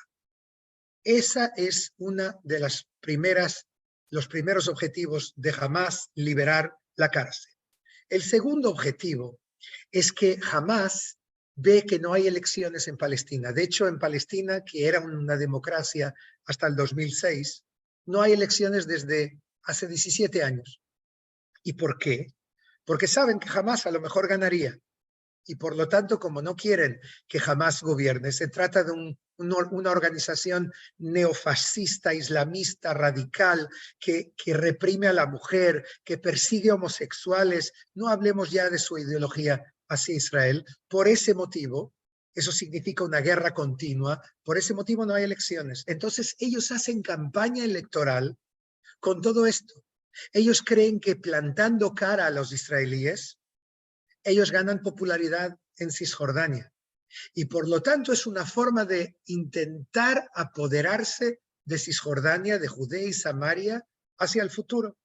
Esa es una de los primeros objetivos de Hamas, liberar la cárcel. El segundo objetivo es que Hamas ve que no hay elecciones en Palestina. De hecho, en Palestina, que era una democracia hasta el 2006, no hay elecciones desde hace 17 años. ¿Y por qué? Porque saben que Hamas a lo mejor ganaría. Y por lo tanto, como no quieren que Hamas gobierne, se trata de una organización neofascista, islamista, radical, que reprime a la mujer, que persigue homosexuales. No hablemos ya de su ideología hacia Israel. Por ese motivo, eso significa una guerra continua, por ese motivo no hay elecciones. Entonces ellos hacen campaña electoral con todo esto. Ellos creen que plantando cara a los israelíes, ellos ganan popularidad en Cisjordania. Y por lo tanto es una forma de intentar apoderarse de Cisjordania, de Judea y Samaria hacia el futuro.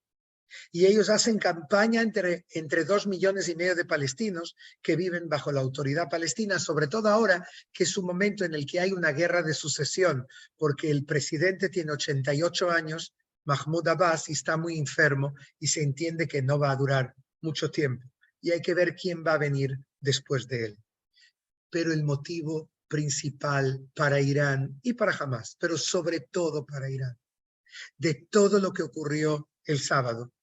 Y ellos hacen campaña entre 2,5 millones de palestinos que viven bajo la autoridad palestina, sobre todo ahora que es un momento en el que hay una guerra de sucesión, porque el presidente tiene 88 años, Mahmoud Abbas, y está muy enfermo y se entiende que no va a durar mucho tiempo. Y hay que ver quién va a venir después de él. Pero el motivo principal para Irán y para Hamas, pero sobre todo para Irán, de todo lo que ocurrió el sábado,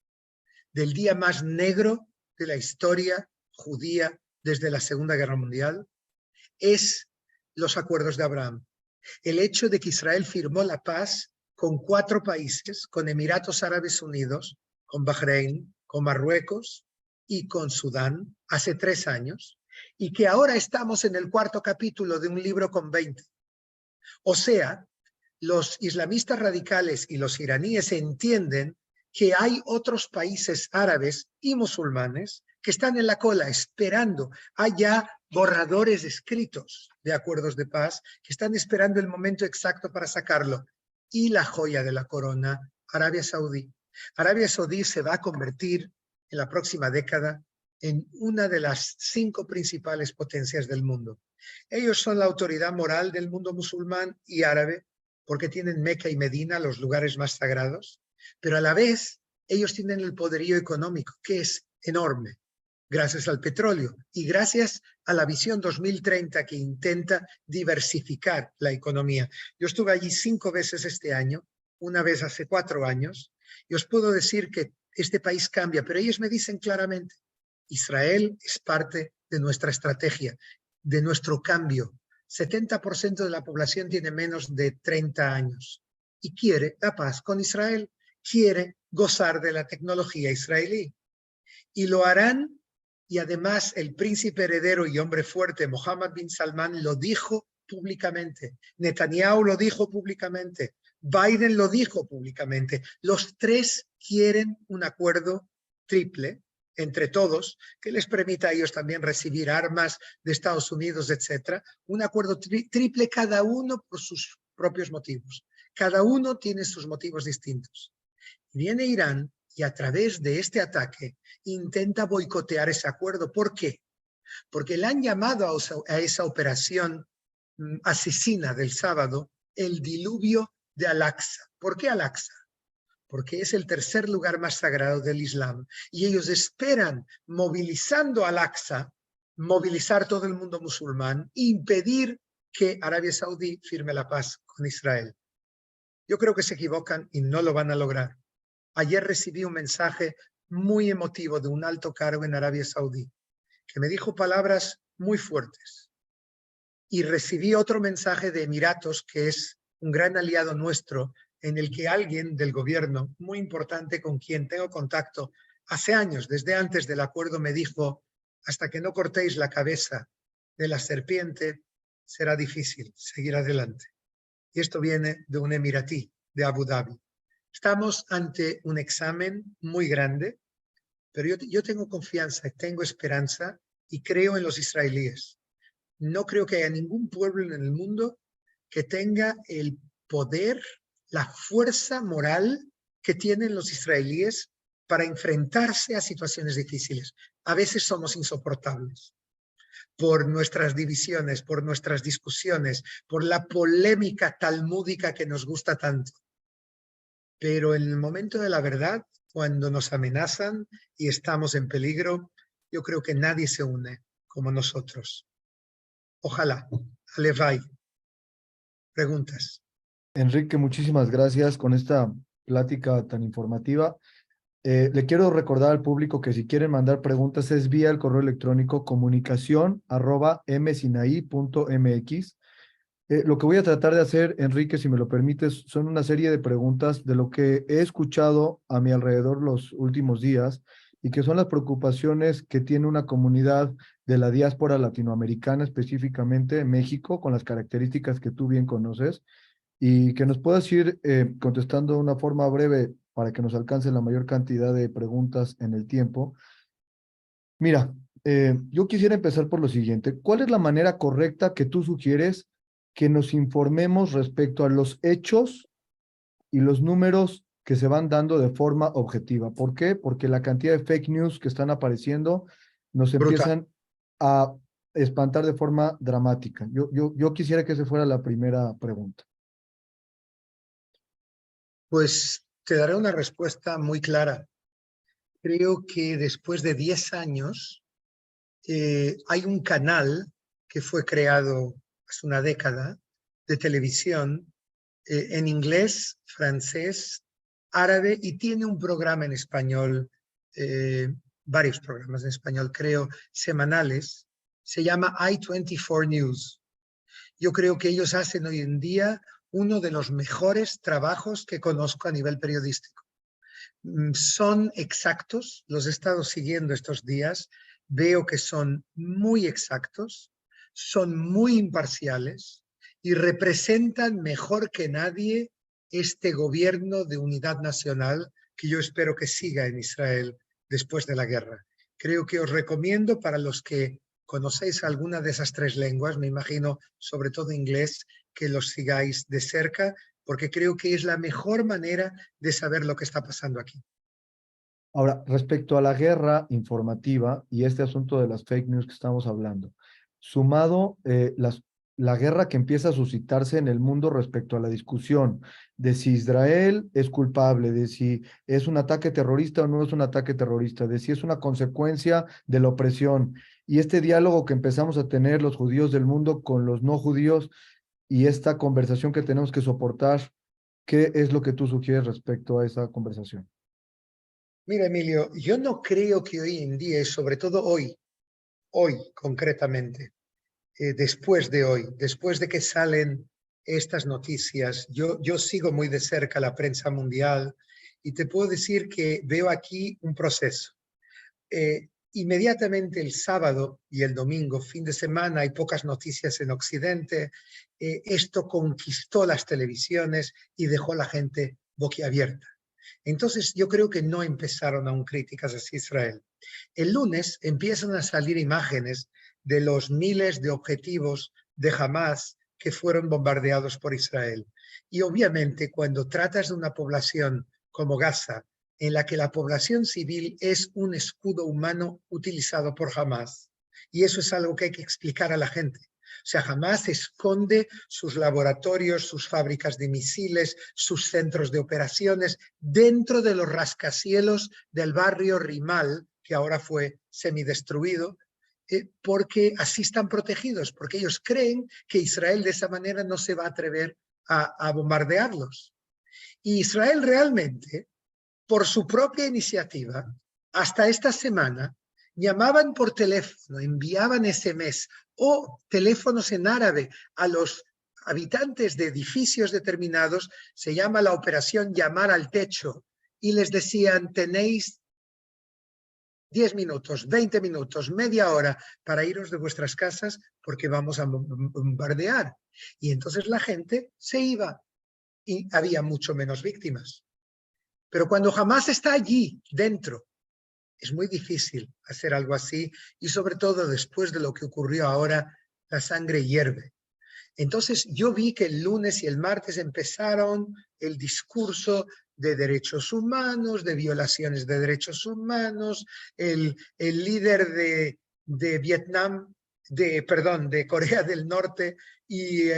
del día más negro de la historia judía desde la Segunda Guerra Mundial, es los acuerdos de Abraham. el hecho de que Israel firmó la paz con 4 países, con Emiratos Árabes Unidos, con Bahrein, con Marruecos y con Sudán, hace 3 años, y que ahora estamos en el 4º capítulo de un libro con 20. O sea, los islamistas radicales y los iraníes entienden que hay otros países árabes y musulmanes que están en la cola esperando. Hay ya borradores escritos de acuerdos de paz que están esperando el momento exacto para sacarlo. Y la joya de la corona, Arabia Saudí. Arabia Saudí se va a convertir en la próxima década en una de las 5 principales potencias del mundo. Ellos son la autoridad moral del mundo musulmán y árabe, porque tienen Meca y Medina, los lugares más sagrados, pero a la vez ellos tienen el poderío económico, que es enorme, gracias al petróleo y gracias a la visión 2030 que intenta diversificar la economía. Yo estuve allí 5 veces este año, una vez hace 4 años, y os puedo decir que este país cambia, pero ellos me dicen claramente, Israel es parte de nuestra estrategia, de nuestro cambio. 70% de la población tiene menos de 30 años y quiere la paz con Israel, quiere gozar de la tecnología israelí. Y lo harán, y además el príncipe heredero y hombre fuerte, Mohammed bin Salman, lo dijo públicamente. Netanyahu lo dijo públicamente. Biden lo dijo públicamente. Los 3 quieren un acuerdo triple entre todos, que les permita a ellos también recibir armas de Estados Unidos, etc. Un acuerdo triple, cada uno por sus propios motivos. Cada uno tiene sus motivos distintos. Viene Irán y a través de este ataque intenta boicotear ese acuerdo. ¿Por qué? Porque le han llamado a esa operación asesina del sábado el diluvio de Al-Aqsa. ¿Por qué Al-Aqsa? Porque es el 3er lugar más sagrado del Islam. Y ellos esperan, movilizando Al-Aqsa, movilizar todo el mundo musulmán, impedir que Arabia Saudí firme la paz con Israel. Yo creo que se equivocan y no lo van a lograr. Ayer recibí un mensaje muy emotivo de un alto cargo en Arabia Saudí, que me dijo palabras muy fuertes. Y recibí otro mensaje de Emiratos, que es un gran aliado nuestro, en el que alguien del gobierno muy importante con quien tengo contacto hace años, desde antes del acuerdo, me dijo, hasta que no cortéis la cabeza de la serpiente, será difícil seguir adelante. Y esto viene de un emiratí, de Abu Dhabi. Estamos ante un examen muy grande, pero yo tengo confianza, tengo esperanza y creo en los israelíes. No creo que haya ningún pueblo en el mundo que tenga el poder, la fuerza moral que tienen los israelíes para enfrentarse a situaciones difíciles. A veces somos insoportables por nuestras divisiones, por nuestras discusiones, por la polémica talmúdica que nos gusta tanto. Pero en el momento de la verdad, cuando nos amenazan y estamos en peligro, yo creo que nadie se une como nosotros. Ojalá. Alevay. Preguntas. Enrique, muchísimas gracias con esta plática tan informativa. Le quiero recordar al público que si quieren mandar preguntas es vía el correo electrónico comunicación@msinaí.mx. Lo que voy a tratar de hacer, Enrique, si me lo permites, son una serie de preguntas de lo que he escuchado a mi alrededor los últimos días y que son las preocupaciones que tiene una comunidad de la diáspora latinoamericana, específicamente en México, con las características que tú bien conoces, y que nos puedas ir contestando de una forma breve para que nos alcance la mayor cantidad de preguntas en el tiempo. Mira, yo quisiera empezar por lo siguiente. ¿Cuál es la manera correcta que tú sugieres que nos informemos respecto a los hechos y los números que se van dando de forma objetiva? ¿Por qué? Porque la cantidad de fake news que están apareciendo nos empiezan a espantar de forma dramática. Yo quisiera que esa fuera la primera pregunta. Pues te daré una respuesta muy clara. Creo que después de 10 años hay un canal que fue creado hace una década de televisión en inglés, francés, árabe y tiene un programa en español, varios programas en español, creo, semanales. Se llama I24 News. Yo creo que ellos hacen hoy en día uno de los mejores trabajos que conozco a nivel periodístico. Son exactos, los he estado siguiendo estos días, veo que son muy exactos, son muy imparciales y representan mejor que nadie este gobierno de unidad nacional que yo espero que siga en Israel después de la guerra. Creo que os recomiendo, para los que conocéis alguna de esas tres lenguas, me imagino sobre todo inglés, que los sigáis de cerca, porque creo que es la mejor manera de saber lo que está pasando aquí. Ahora, respecto a la guerra informativa y este asunto de las fake news que estamos hablando, sumado la guerra que empieza a suscitarse en el mundo respecto a la discusión de si Israel es culpable, de si es un ataque terrorista o no es un ataque terrorista, de si es una consecuencia de la opresión, y este diálogo que empezamos a tener los judíos del mundo con los no judíos y esta conversación que tenemos que soportar, ¿qué es lo que tú sugieres respecto a esa conversación? Mira, Emilio, yo no creo que hoy en día, sobre todo hoy concretamente, después de que salen estas noticias, yo sigo muy de cerca la prensa mundial y te puedo decir que veo aquí un proceso. Inmediatamente el sábado y el domingo, fin de semana, hay pocas noticias en Occidente. Esto conquistó las televisiones y dejó a la gente boquiabierta. Entonces yo creo que no empezaron aún críticas hacia Israel. El lunes empiezan a salir imágenes de los miles de objetivos de Hamás que fueron bombardeados por Israel. Y obviamente cuando tratas de una población como Gaza, en la que la población civil es un escudo humano utilizado por Hamás, y eso es algo que hay que explicar a la gente. O sea, Hamás esconde sus laboratorios, sus fábricas de misiles, sus centros de operaciones dentro de los rascacielos del barrio Rimal, que ahora fue semidestruido, porque así están protegidos, porque ellos creen que Israel de esa manera no se va a atrever a bombardearlos. Y Israel realmente, por su propia iniciativa, hasta esta semana, llamaban por teléfono, enviaban SMS o teléfonos en árabe a los habitantes de edificios determinados, se llama la operación llamar al techo, y les decían, tenéis 10 minutos, 20 minutos, media hora para iros de vuestras casas porque vamos a bombardear. Y entonces la gente se iba y había mucho menos víctimas. Pero cuando Hamás está allí, dentro, es muy difícil hacer algo así, y sobre todo después de lo que ocurrió ahora, la sangre hierve. Entonces yo vi que el lunes y el martes empezaron el discurso de derechos humanos, de violaciones de derechos humanos. El líder de Vietnam, de Corea del Norte y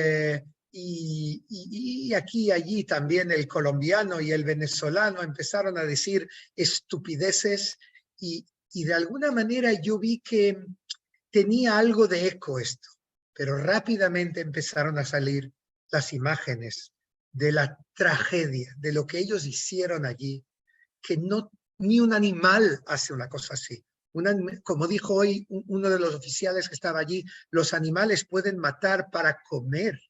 aquí y allí también el colombiano y el venezolano empezaron a decir estupideces y de alguna manera yo vi que tenía algo de eco esto, pero rápidamente empezaron a salir las imágenes de la tragedia, de lo que ellos hicieron allí, que no, ni un animal hace una cosa así. Como dijo hoy uno de los oficiales que estaba allí, los animales pueden matar para comer,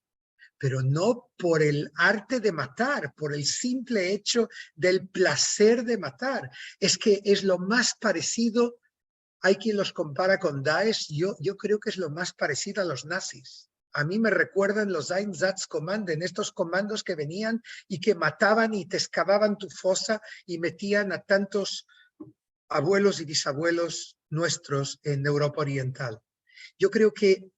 pero no por el arte de matar, por el simple hecho del placer de matar. Es que es lo más parecido, hay quien los compara con Daesh, yo creo que es lo más parecido a los nazis. A mí me recuerdan los Einsatzkommando, estos comandos que venían y que mataban y te excavaban tu fosa y metían a tantos abuelos y bisabuelos nuestros en Europa Oriental. Yo creo que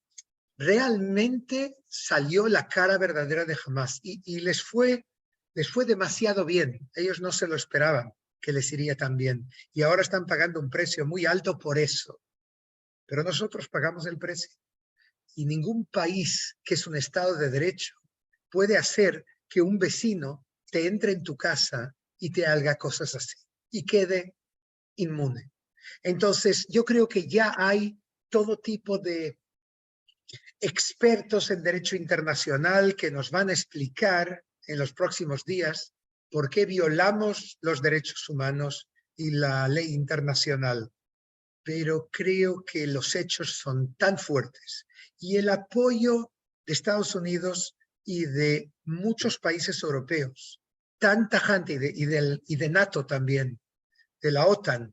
realmente salió la cara verdadera de Hamás y les fue demasiado bien. Ellos no se lo esperaban que les iría tan bien y ahora están pagando un precio muy alto por eso. Pero nosotros pagamos el precio y ningún país que es un Estado de Derecho puede hacer que un vecino te entre en tu casa y te haga cosas así y quede inmune. Entonces yo creo que ya hay todo tipo de expertos en derecho internacional que nos van a explicar en los próximos días por qué violamos los derechos humanos y la ley internacional. Pero creo que los hechos son tan fuertes y el apoyo de Estados Unidos y de muchos países europeos, tan tajante, y de NATO también, de la OTAN,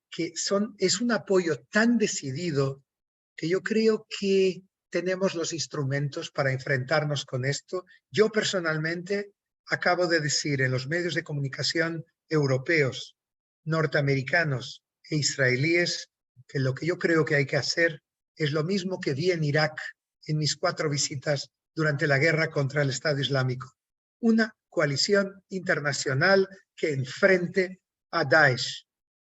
que es un apoyo tan decidido que yo creo que tenemos los instrumentos para enfrentarnos con esto. Yo personalmente acabo de decir en los medios de comunicación europeos, norteamericanos e israelíes que lo que yo creo que hay que hacer es lo mismo que vi en Irak en mis 4 visitas durante la guerra contra el Estado Islámico. Una coalición internacional que enfrente a Daesh.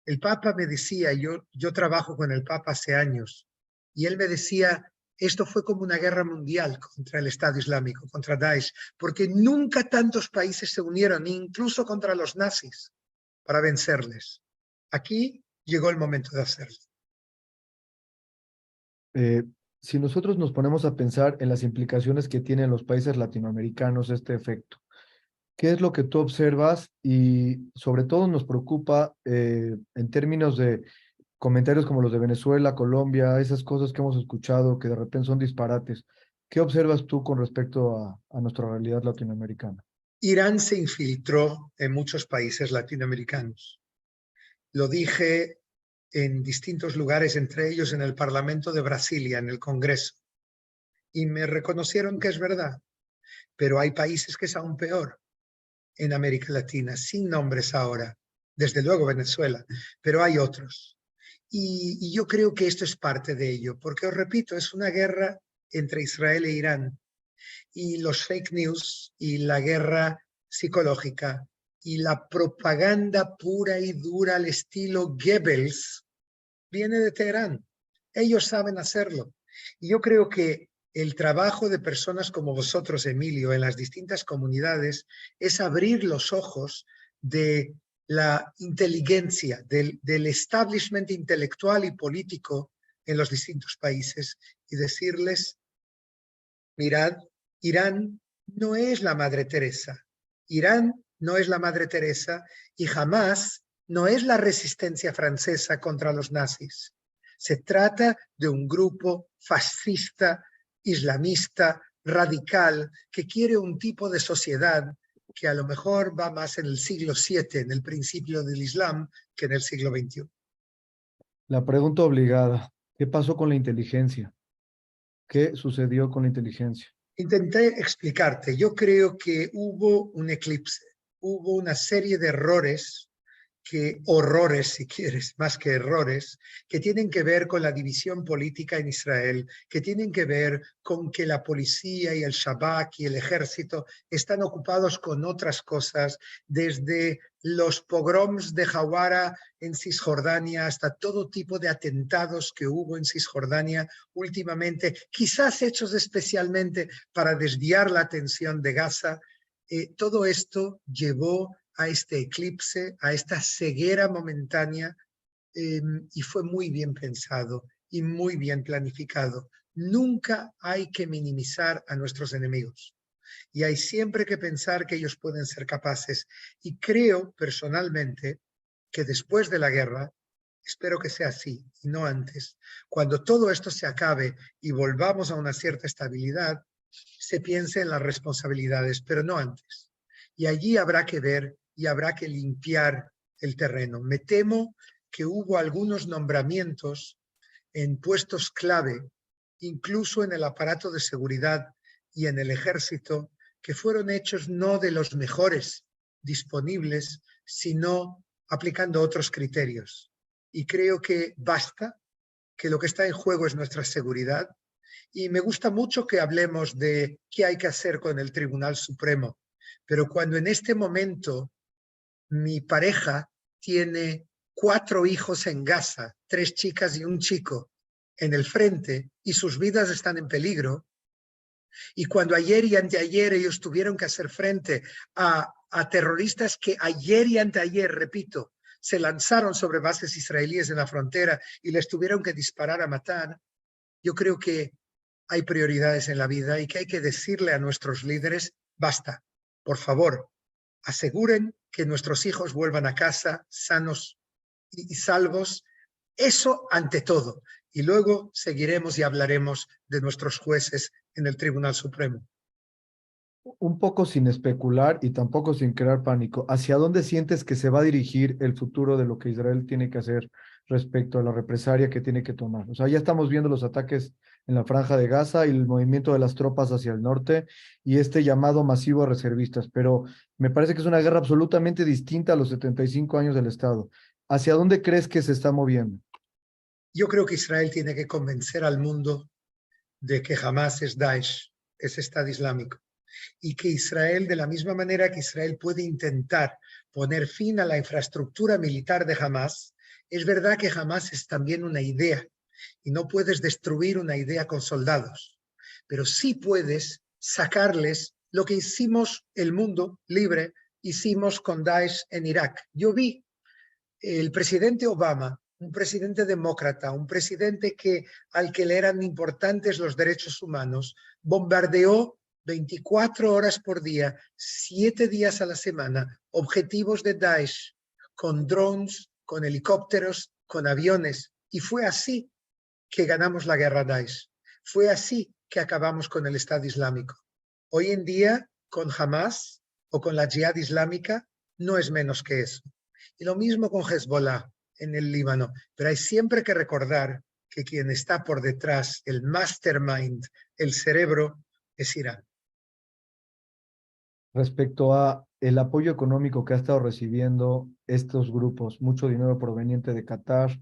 El Papa me decía, yo trabajo con el Papa hace años, y él me decía, esto fue como una guerra mundial contra el Estado Islámico, contra Daesh, porque nunca tantos países se unieron, incluso contra los nazis, para vencerles. Aquí llegó el momento de hacerlo. Si nosotros nos ponemos a pensar en las implicaciones que tienen los países latinoamericanos este efecto, ¿qué es lo que tú observas? Y sobre todo nos preocupa en términos de comentarios como los de Venezuela, Colombia, esas cosas que hemos escuchado que de repente son disparates. ¿Qué observas tú con respecto a nuestra realidad latinoamericana? Irán se infiltró en muchos países latinoamericanos. Lo dije en distintos lugares, entre ellos en el Parlamento de Brasilia, en el Congreso. Y me reconocieron que es verdad. Pero hay países que es aún peor en América Latina, sin nombres ahora. Desde luego Venezuela, pero hay otros. Y yo creo que esto es parte de ello, porque os repito, es una guerra entre Israel e Irán. Y los fake news y la guerra psicológica y la propaganda pura y dura al estilo Goebbels viene de Teherán. Ellos saben hacerlo. Y yo creo que el trabajo de personas como vosotros, Emilio, en las distintas comunidades es abrir los ojos de la inteligencia, del establishment intelectual y político en los distintos países y decirles, mirad, Irán no es la Madre Teresa. Irán no es la Madre Teresa y jamás no es la resistencia francesa contra los nazis. Se trata de un grupo fascista, islamista, radical, que quiere un tipo de sociedad que a lo mejor va más en el siglo VII, en el principio del Islam, que en el siglo XXI. La pregunta obligada, ¿qué pasó con la inteligencia? ¿Qué sucedió con la inteligencia? Intenté explicarte, yo creo que hubo un eclipse, hubo una serie de horrores, si quieres, más que errores, que tienen que ver con la división política en Israel, que tienen que ver con que la policía y el Shabak y el ejército están ocupados con otras cosas, desde los pogroms de Hawara en Cisjordania hasta todo tipo de atentados que hubo en Cisjordania últimamente, quizás hechos especialmente para desviar la atención de Gaza. Todo esto llevó a este eclipse, a esta ceguera momentánea, y fue muy bien pensado y muy bien planificado. Nunca hay que minimizar a nuestros enemigos y hay siempre que pensar que ellos pueden ser capaces. Y creo personalmente que después de la guerra, espero que sea así y no antes, cuando todo esto se acabe y volvamos a una cierta estabilidad, se piense en las responsabilidades, pero no antes. Y allí habrá que ver y habrá que limpiar el terreno. Me temo que hubo algunos nombramientos en puestos clave, incluso en el aparato de seguridad y en el ejército, que fueron hechos no de los mejores disponibles, sino aplicando otros criterios. Y creo que basta, que lo que está en juego es nuestra seguridad. Y me gusta mucho que hablemos de qué hay que hacer con el Tribunal Supremo. Pero cuando en este momento mi pareja tiene 4 hijos en Gaza, 3 chicas y un chico en el frente y sus vidas están en peligro, y cuando ayer y anteayer ellos tuvieron que hacer frente a terroristas que ayer y anteayer, repito, se lanzaron sobre bases israelíes en la frontera y les tuvieron que disparar a matar, yo creo que hay prioridades en la vida y que hay que decirle a nuestros líderes, basta, por favor, aseguren que nuestros hijos vuelvan a casa sanos y salvos. Eso ante todo. y luego seguiremos y hablaremos de nuestros jueces en el Tribunal Supremo. Un poco sin especular y tampoco sin crear pánico, ¿hacia dónde sientes que se va a dirigir el futuro de lo que Israel tiene que hacer respecto a la represalia que tiene que tomar? O sea, ya estamos viendo los ataques en la Franja de Gaza y el movimiento de las tropas hacia el norte y este llamado masivo a reservistas, pero me parece que es una guerra absolutamente distinta a los 75 años del Estado. ¿Hacia dónde crees que se está moviendo? Yo creo que Israel tiene que convencer al mundo de que Hamas es Daesh, es Estado Islámico. Y que Israel, de la misma manera que Israel puede intentar poner fin a la infraestructura militar de Hamas, es verdad que Hamas es también una idea y no puedes destruir una idea con soldados, pero sí puedes sacarles lo que hicimos el mundo libre, hicimos con Daesh en Irak. Yo vi el presidente Obama, un presidente demócrata, un presidente al que le eran importantes los derechos humanos, bombardeó 24 horas por día, 7 días a la semana, objetivos de Daesh, con drones, con helicópteros, con aviones. Y fue así que ganamos la guerra a Daesh. Fue así que acabamos con el Estado Islámico. Hoy en día, con Hamas o con la Jihad Islámica, no es menos que eso. Y lo mismo con Hezbollah en el Líbano. Pero hay siempre que recordar que quien está por detrás, el mastermind, el cerebro, es Irán. Respecto a el apoyo económico que ha estado recibiendo estos grupos, mucho dinero proveniente de Qatar,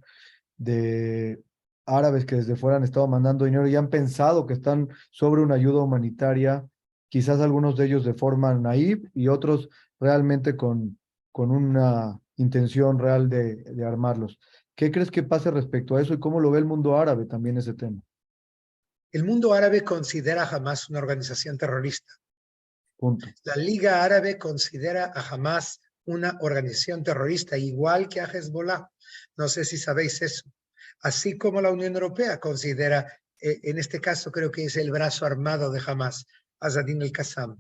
de árabes que desde fuera han estado mandando dinero y han pensado que están sobre una ayuda humanitaria, quizás algunos de ellos de forma naïve y otros realmente con una intención real de armarlos. ¿Qué crees que pase respecto a eso y cómo lo ve el mundo árabe también ese tema? El mundo árabe considera a Hamas una organización terrorista. Punto. La Liga Árabe considera a Hamas una organización terrorista, igual que a Hezbollah. No sé si sabéis eso. Así como la Unión Europea considera, en este caso creo que es el brazo armado de Hamas, Azzadin el-Qassam.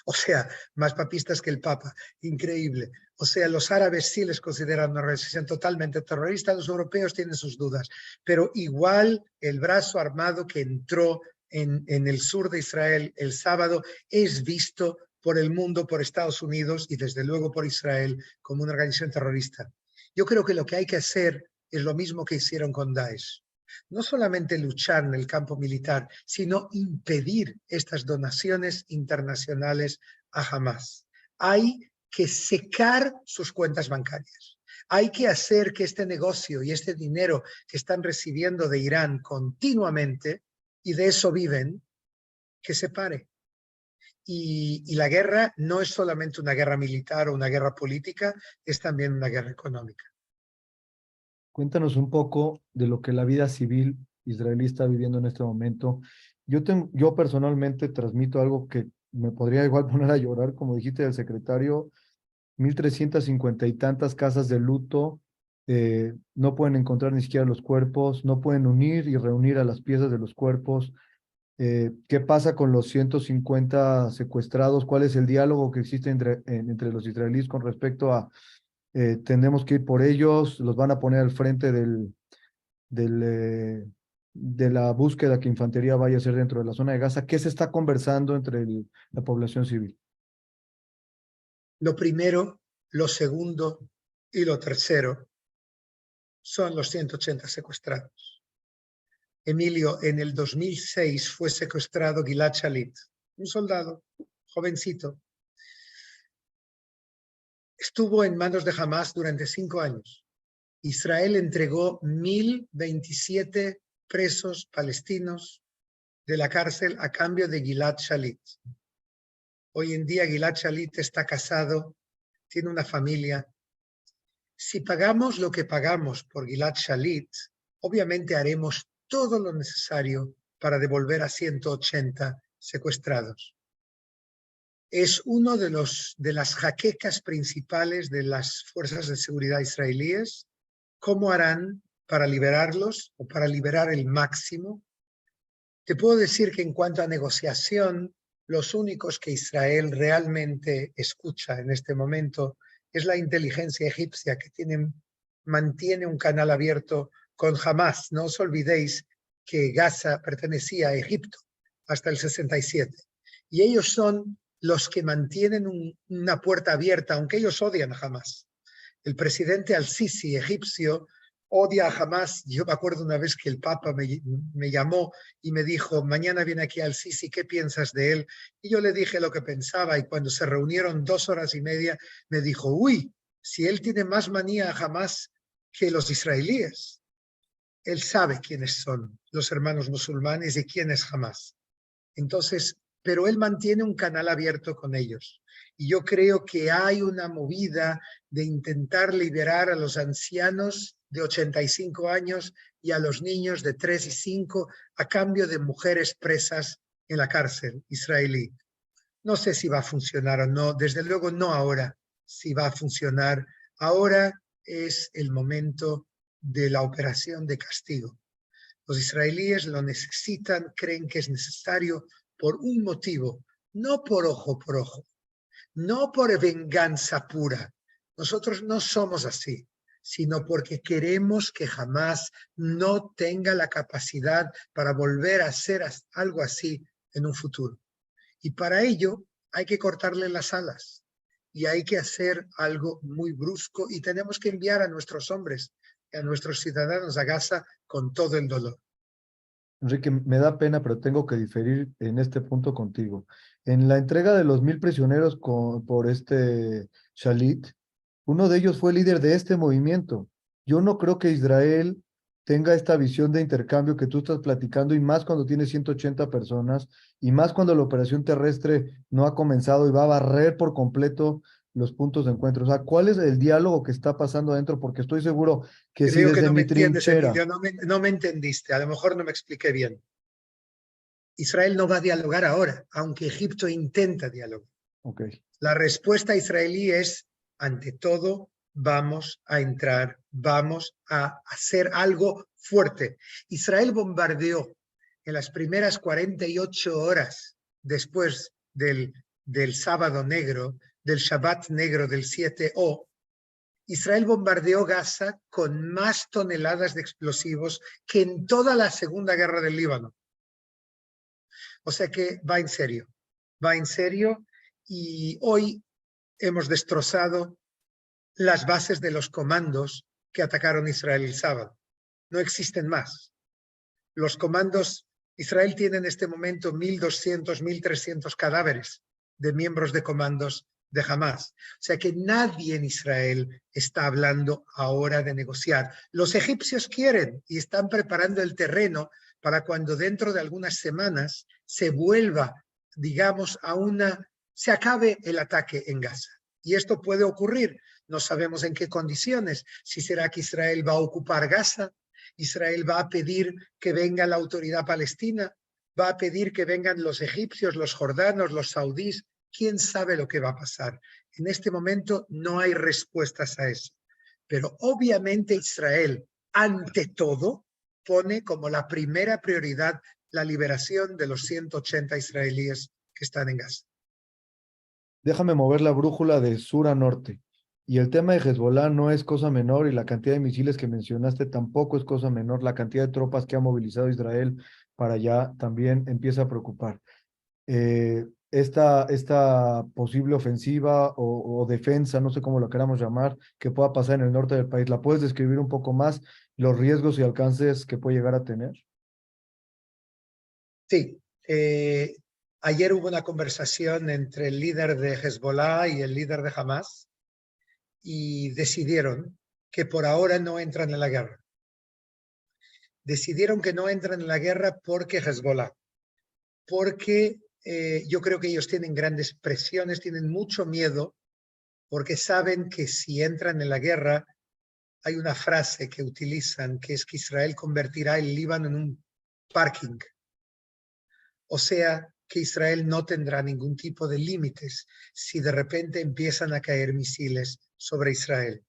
O sea, más papistas que el Papa. Increíble. O sea, los árabes sí les consideran una organización totalmente terrorista, los europeos tienen sus dudas. Pero igual el brazo armado que entró en el sur de Israel el sábado es visto por el mundo, por Estados Unidos y desde luego por Israel como una organización terrorista. Yo creo que lo que hay que hacer es lo mismo que hicieron con Daesh. No solamente luchar en el campo militar, sino impedir estas donaciones internacionales a Hamas. Hay que secar sus cuentas bancarias. Hay que hacer que este negocio y este dinero que están recibiendo de Irán continuamente, y de eso viven, que se pare. Y la guerra no es solamente una guerra militar o una guerra política, es también una guerra económica. Cuéntanos un poco de lo que la vida civil israelí está viviendo en este momento. Yo personalmente transmito algo que me podría igual poner a llorar, como dijiste del secretario, 1,350 y tantas casas de luto, no pueden encontrar ni siquiera los cuerpos, no pueden unir y reunir a las piezas de los cuerpos. ¿Qué pasa con los 150 secuestrados? ¿Cuál es el diálogo que existe entre los israelíes con respecto a tenemos que ir por ellos, los van a poner al frente de la búsqueda que infantería vaya a hacer dentro de la zona de Gaza? ¿Qué se está conversando entre la población civil? Lo primero, lo segundo y lo tercero son los 180 secuestrados. Emilio, en el 2006 fue secuestrado Gilad Shalit, un soldado jovencito. Estuvo en manos de Hamas durante 5 años. Israel entregó 1,027 presos palestinos de la cárcel a cambio de Gilad Shalit. Hoy en día Gilad Shalit está casado, tiene una familia. Si pagamos lo que pagamos por Gilad Shalit, obviamente haremos todo lo necesario para devolver a 180 secuestrados. Es uno de las jaquecas principales de las fuerzas de seguridad israelíes. ¿Cómo harán para liberarlos o para liberar el máximo? Te puedo decir que en cuanto a negociación, los únicos que Israel realmente escucha en este momento es la inteligencia egipcia, que mantiene un canal abierto con Hamas. No os olvidéis que Gaza pertenecía a Egipto hasta el 67. Y ellos son los que mantienen una puerta abierta, aunque ellos odian a Hamas. El presidente al-Sisi, egipcio, odia a Hamas. Yo me acuerdo una vez que el Papa me llamó y me dijo, mañana viene aquí al-Sisi, ¿qué piensas de él? Y yo le dije lo que pensaba, y cuando se reunieron 2 horas y media, me dijo, uy, si él tiene más manía a Hamas que los israelíes. Él sabe quiénes son los hermanos musulmanes y quién es Hamas. Entonces, pero él mantiene un canal abierto con ellos. Y yo creo que hay una movida de intentar liberar a los ancianos de 85 años y a los niños de 3 y 5 a cambio de mujeres presas en la cárcel israelí. No sé si va a funcionar o no, desde luego no ahora, si va a funcionar. Ahora es el momento de la operación de castigo. Los israelíes lo necesitan, creen que es necesario por un motivo, no por ojo, no por venganza pura. Nosotros no somos así, sino porque queremos que jamás no tenga la capacidad para volver a hacer algo así en un futuro. Y para ello hay que cortarle las alas y hay que hacer algo muy brusco, y tenemos que enviar a nuestros hombres y a nuestros ciudadanos a Gaza con todo el dolor. Enrique, me da pena, pero tengo que diferir en este punto contigo. En la entrega de los 1000 prisioneros por Shalit, uno de ellos fue líder de este movimiento. Yo no creo que Israel tenga esta visión de intercambio que tú estás platicando, y más cuando tiene 180 personas, y más cuando la operación terrestre no ha comenzado y va a barrer por completo los puntos de encuentro. O sea, ¿cuál es el diálogo que está pasando adentro? Porque estoy seguro que si Creo que desde no me mi entiendes, trinchera... Emilio, no me entendiste, a lo mejor no me expliqué bien. Israel no va a dialogar ahora, aunque Egipto intenta dialogar. Okay. La respuesta israelí es, ante todo, vamos a entrar, vamos a hacer algo fuerte. Israel bombardeó en las primeras 48 horas después del sábado negro, del Shabbat negro del 7O, Israel bombardeó Gaza con más toneladas de explosivos que en toda la Segunda Guerra del Líbano. O sea que va en serio, y hoy hemos destrozado las bases de los comandos que atacaron Israel el sábado. No existen más. Los comandos, Israel tiene en este momento 1.200, 1.300 cadáveres de miembros de comandos de Hamas. O sea que nadie en Israel está hablando ahora de negociar. Los egipcios quieren y están preparando el terreno para cuando dentro de algunas semanas se vuelva, digamos, se acabe el ataque en Gaza. Y esto puede ocurrir. No sabemos en qué condiciones. Si será que Israel va a ocupar Gaza, Israel va a pedir que venga la autoridad palestina, va a pedir que vengan los egipcios, los jordanos, los saudíes. ¿Quién sabe lo que va a pasar? En este momento no hay respuestas a eso. Pero obviamente Israel, ante todo, pone como la primera prioridad la liberación de los 180 israelíes que están en Gaza. Déjame mover la brújula de sur a norte. Y el tema de Hezbollah no es cosa menor, y la cantidad de misiles que mencionaste tampoco es cosa menor. La cantidad de tropas que ha movilizado Israel para allá también empieza a preocupar. Esta posible ofensiva o defensa, no sé cómo lo queramos llamar, que pueda pasar en el norte del país, ¿la puedes describir un poco más, los riesgos y alcances que puede llegar a tener? Sí. Ayer hubo una conversación entre el líder de Hezbollah y el líder de Hamas, y decidieron que por ahora no entran en la guerra. Decidieron que no entran en la guerra porque Hezbollah, porque yo creo que ellos tienen grandes presiones, tienen mucho miedo, porque saben que si entran en la guerra, hay una frase que utilizan, que es que Israel convertirá el Líbano en un parking. O sea, que Israel no tendrá ningún tipo de límites si de repente empiezan a caer misiles sobre Israel.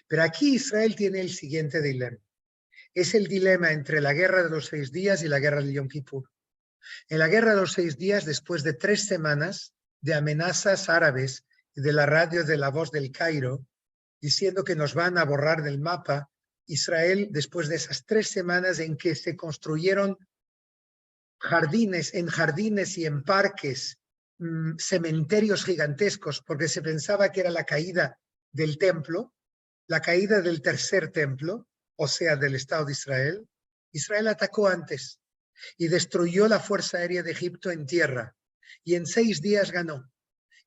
Pero aquí Israel tiene el siguiente dilema. Es el dilema entre la guerra de los 6 días y la guerra de Yom Kippur. En la guerra de los 6 días, después de 3 semanas de amenazas árabes y de la radio de La Voz del Cairo, diciendo que nos van a borrar del mapa, Israel, después de esas 3 semanas en que se construyeron jardines y en parques, cementerios gigantescos, porque se pensaba que era la caída del templo, la caída del tercer templo, o sea, del Estado de Israel. Israel atacó antes y destruyó la Fuerza Aérea de Egipto en tierra, y en 6 días ganó.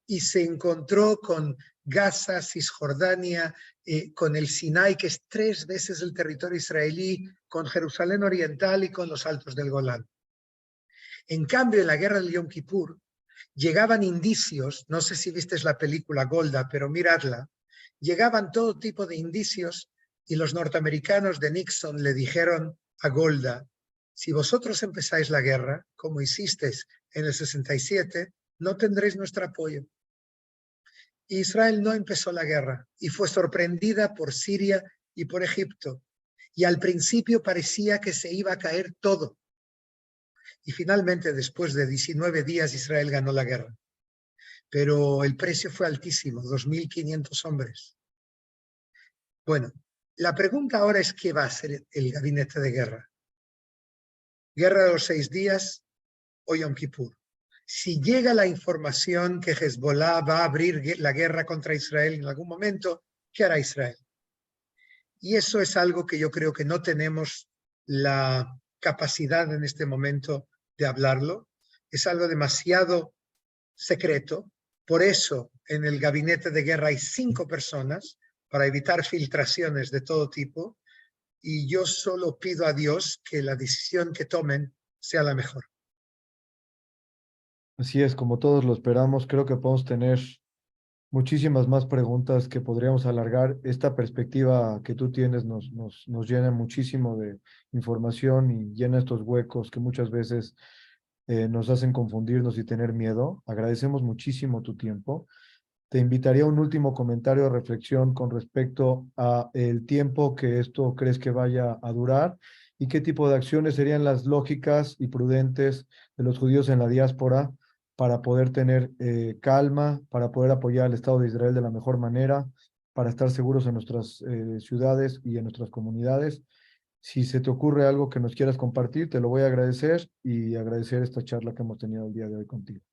Y se encontró con Gaza, Cisjordania, con el Sinai, que es 3 veces el territorio israelí, con Jerusalén Oriental y con los Altos del Golán. En cambio, en la guerra del Yom Kippur, llegaban indicios, no sé si viste la película Golda, pero miradla, llegaban todo tipo de indicios y los norteamericanos de Nixon le dijeron a Golda, si vosotros empezáis la guerra, como hicisteis en el 67, no tendréis nuestro apoyo. Israel no empezó la guerra y fue sorprendida por Siria y por Egipto. Y al principio parecía que se iba a caer todo. Y finalmente, después de 19 días, Israel ganó la guerra. Pero el precio fue altísimo, 2.500 hombres. Bueno, la pregunta ahora es ¿qué va a hacer el gabinete de guerra? ¿Guerra de los 6 días o Yom Kippur? Si llega la información que Hezbollah va a abrir la guerra contra Israel en algún momento, ¿qué hará Israel? Y eso es algo que yo creo que no tenemos la capacidad en este momento de hablarlo. Es algo demasiado secreto. Por eso en el gabinete de guerra hay 5 personas para evitar filtraciones de todo tipo. Y yo solo pido a Dios que la decisión que tomen sea la mejor. Así es, como todos lo esperamos, creo que podemos tener muchísimas más preguntas que podríamos alargar. Esta perspectiva que tú tienes nos llena muchísimo de información y llena estos huecos que muchas veces nos hacen confundirnos y tener miedo. Agradecemos muchísimo tu tiempo. Te invitaría a un último comentario de reflexión con respecto a el tiempo que esto crees que vaya a durar y qué tipo de acciones serían las lógicas y prudentes de los judíos en la diáspora para poder tener calma, para poder apoyar al Estado de Israel de la mejor manera, para estar seguros en nuestras ciudades y en nuestras comunidades. Si se te ocurre algo que nos quieras compartir, te lo voy a agradecer y agradecer esta charla que hemos tenido el día de hoy contigo.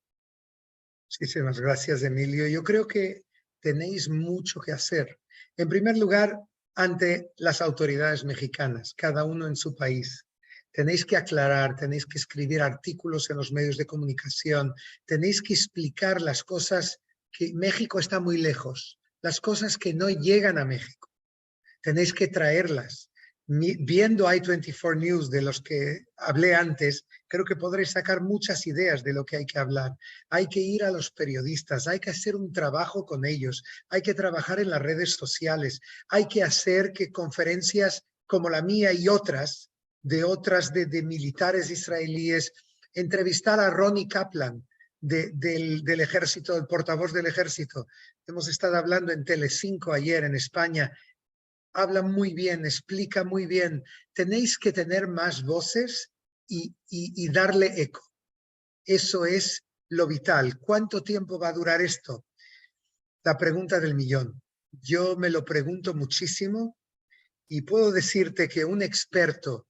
Muchísimas gracias, Emilio. Yo creo que tenéis mucho que hacer. En primer lugar, ante las autoridades mexicanas, cada uno en su país. Tenéis que aclarar, tenéis que escribir artículos en los medios de comunicación, tenéis que explicar las cosas que México está muy lejos, las cosas que no llegan a México. Tenéis que traerlas. Viendo i24 News, de los que hablé antes, creo que podréis sacar muchas ideas de lo que hay que hablar. Hay que ir a los periodistas, hay que hacer un trabajo con ellos, hay que trabajar en las redes sociales, hay que hacer que conferencias como la mía y otras de militares israelíes, entrevistar a Ronnie Kaplan del ejército, el portavoz del ejército. Hemos estado hablando en Telecinco ayer en España. Habla muy bien, explica muy bien. Tenéis que tener más voces y darle eco. Eso es lo vital. ¿Cuánto tiempo va a durar esto? La pregunta del millón. Yo me lo pregunto muchísimo y puedo decirte que un experto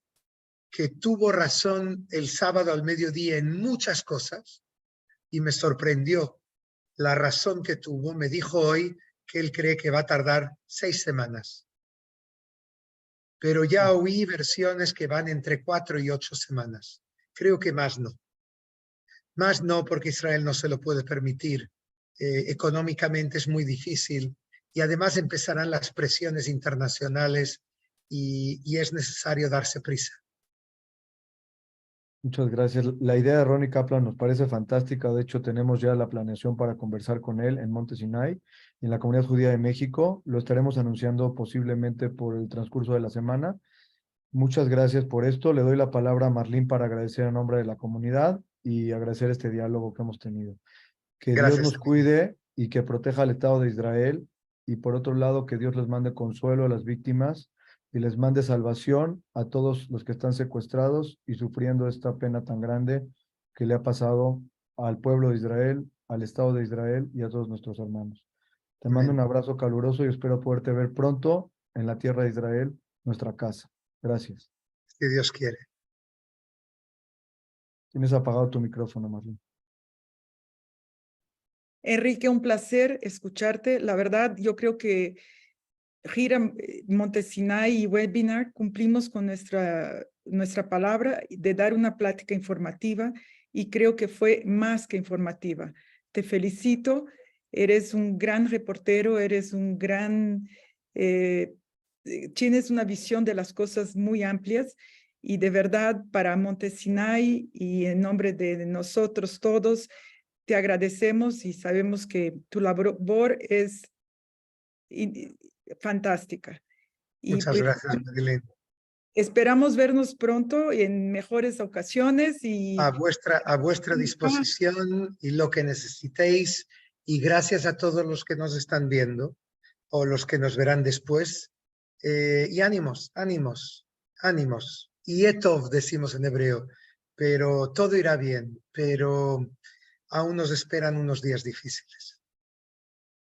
que tuvo razón el sábado al mediodía en muchas cosas y me sorprendió la razón que tuvo, me dijo hoy que él cree que va a tardar 6 semanas. Pero ya oí versiones que van entre 4 y 8 semanas. Creo que más no. Más no, porque Israel no se lo puede permitir. Económicamente es muy difícil y además empezarán las presiones internacionales y es necesario darse prisa. Muchas gracias. La idea de Ronnie Kaplan nos parece fantástica. De hecho, tenemos ya la planeación para conversar con él en Monte Sinai, en la Comunidad Judía de México. Lo estaremos anunciando posiblemente por el transcurso de la semana. Muchas gracias por esto. Le doy la palabra a Marlene para agradecer en nombre de la comunidad y agradecer este diálogo que hemos tenido. Que Gracias. Dios nos cuide y que proteja al Estado de Israel. Y por otro lado, que Dios les mande consuelo a las víctimas y les mande salvación a todos los que están secuestrados y sufriendo esta pena tan grande que le ha pasado al pueblo de Israel, al Estado de Israel y a todos nuestros hermanos. Te mando un abrazo caluroso y espero poderte ver pronto en la tierra de Israel nuestra casa. Gracias. si Dios quiere. Tienes apagado tu micrófono, Marlene. Enrique, un placer escucharte. La verdad, yo creo que Gira Montesinay y Webinar cumplimos con nuestra palabra de dar una plática informativa y creo que fue más que informativa. Te felicito, eres un gran reportero, eres un gran, tienes una visión de las cosas muy amplias y de verdad para Montesinay y en nombre de nosotros todos, te agradecemos y sabemos que tu labor es fantástica. Y Muchas pues, gracias, Marilyn. esperamos vernos pronto en mejores ocasiones y A vuestra disposición y lo que necesitéis. Y gracias a todos los que nos están viendo o los que nos verán después. Y ánimos, ánimos, ánimos. Y etov decimos en hebreo, pero todo irá bien, pero aún nos esperan unos días difíciles.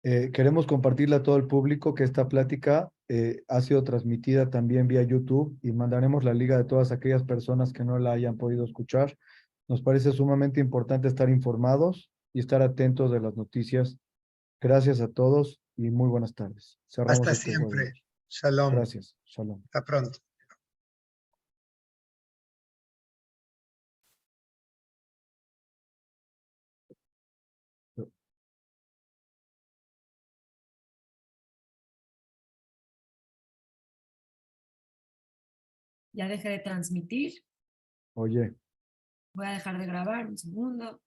Queremos compartirle a todo el público que esta plática ha sido transmitida también vía YouTube y mandaremos la liga de todas aquellas personas que no la hayan podido escuchar. Nos parece sumamente importante estar informados y estar atentos de las noticias. Gracias a todos y muy buenas tardes. Cerramos Hasta este siempre. webinar. Shalom. Gracias. Shalom. Hasta pronto. Ya dejé de transmitir. Oye. Voy a dejar de grabar un segundo.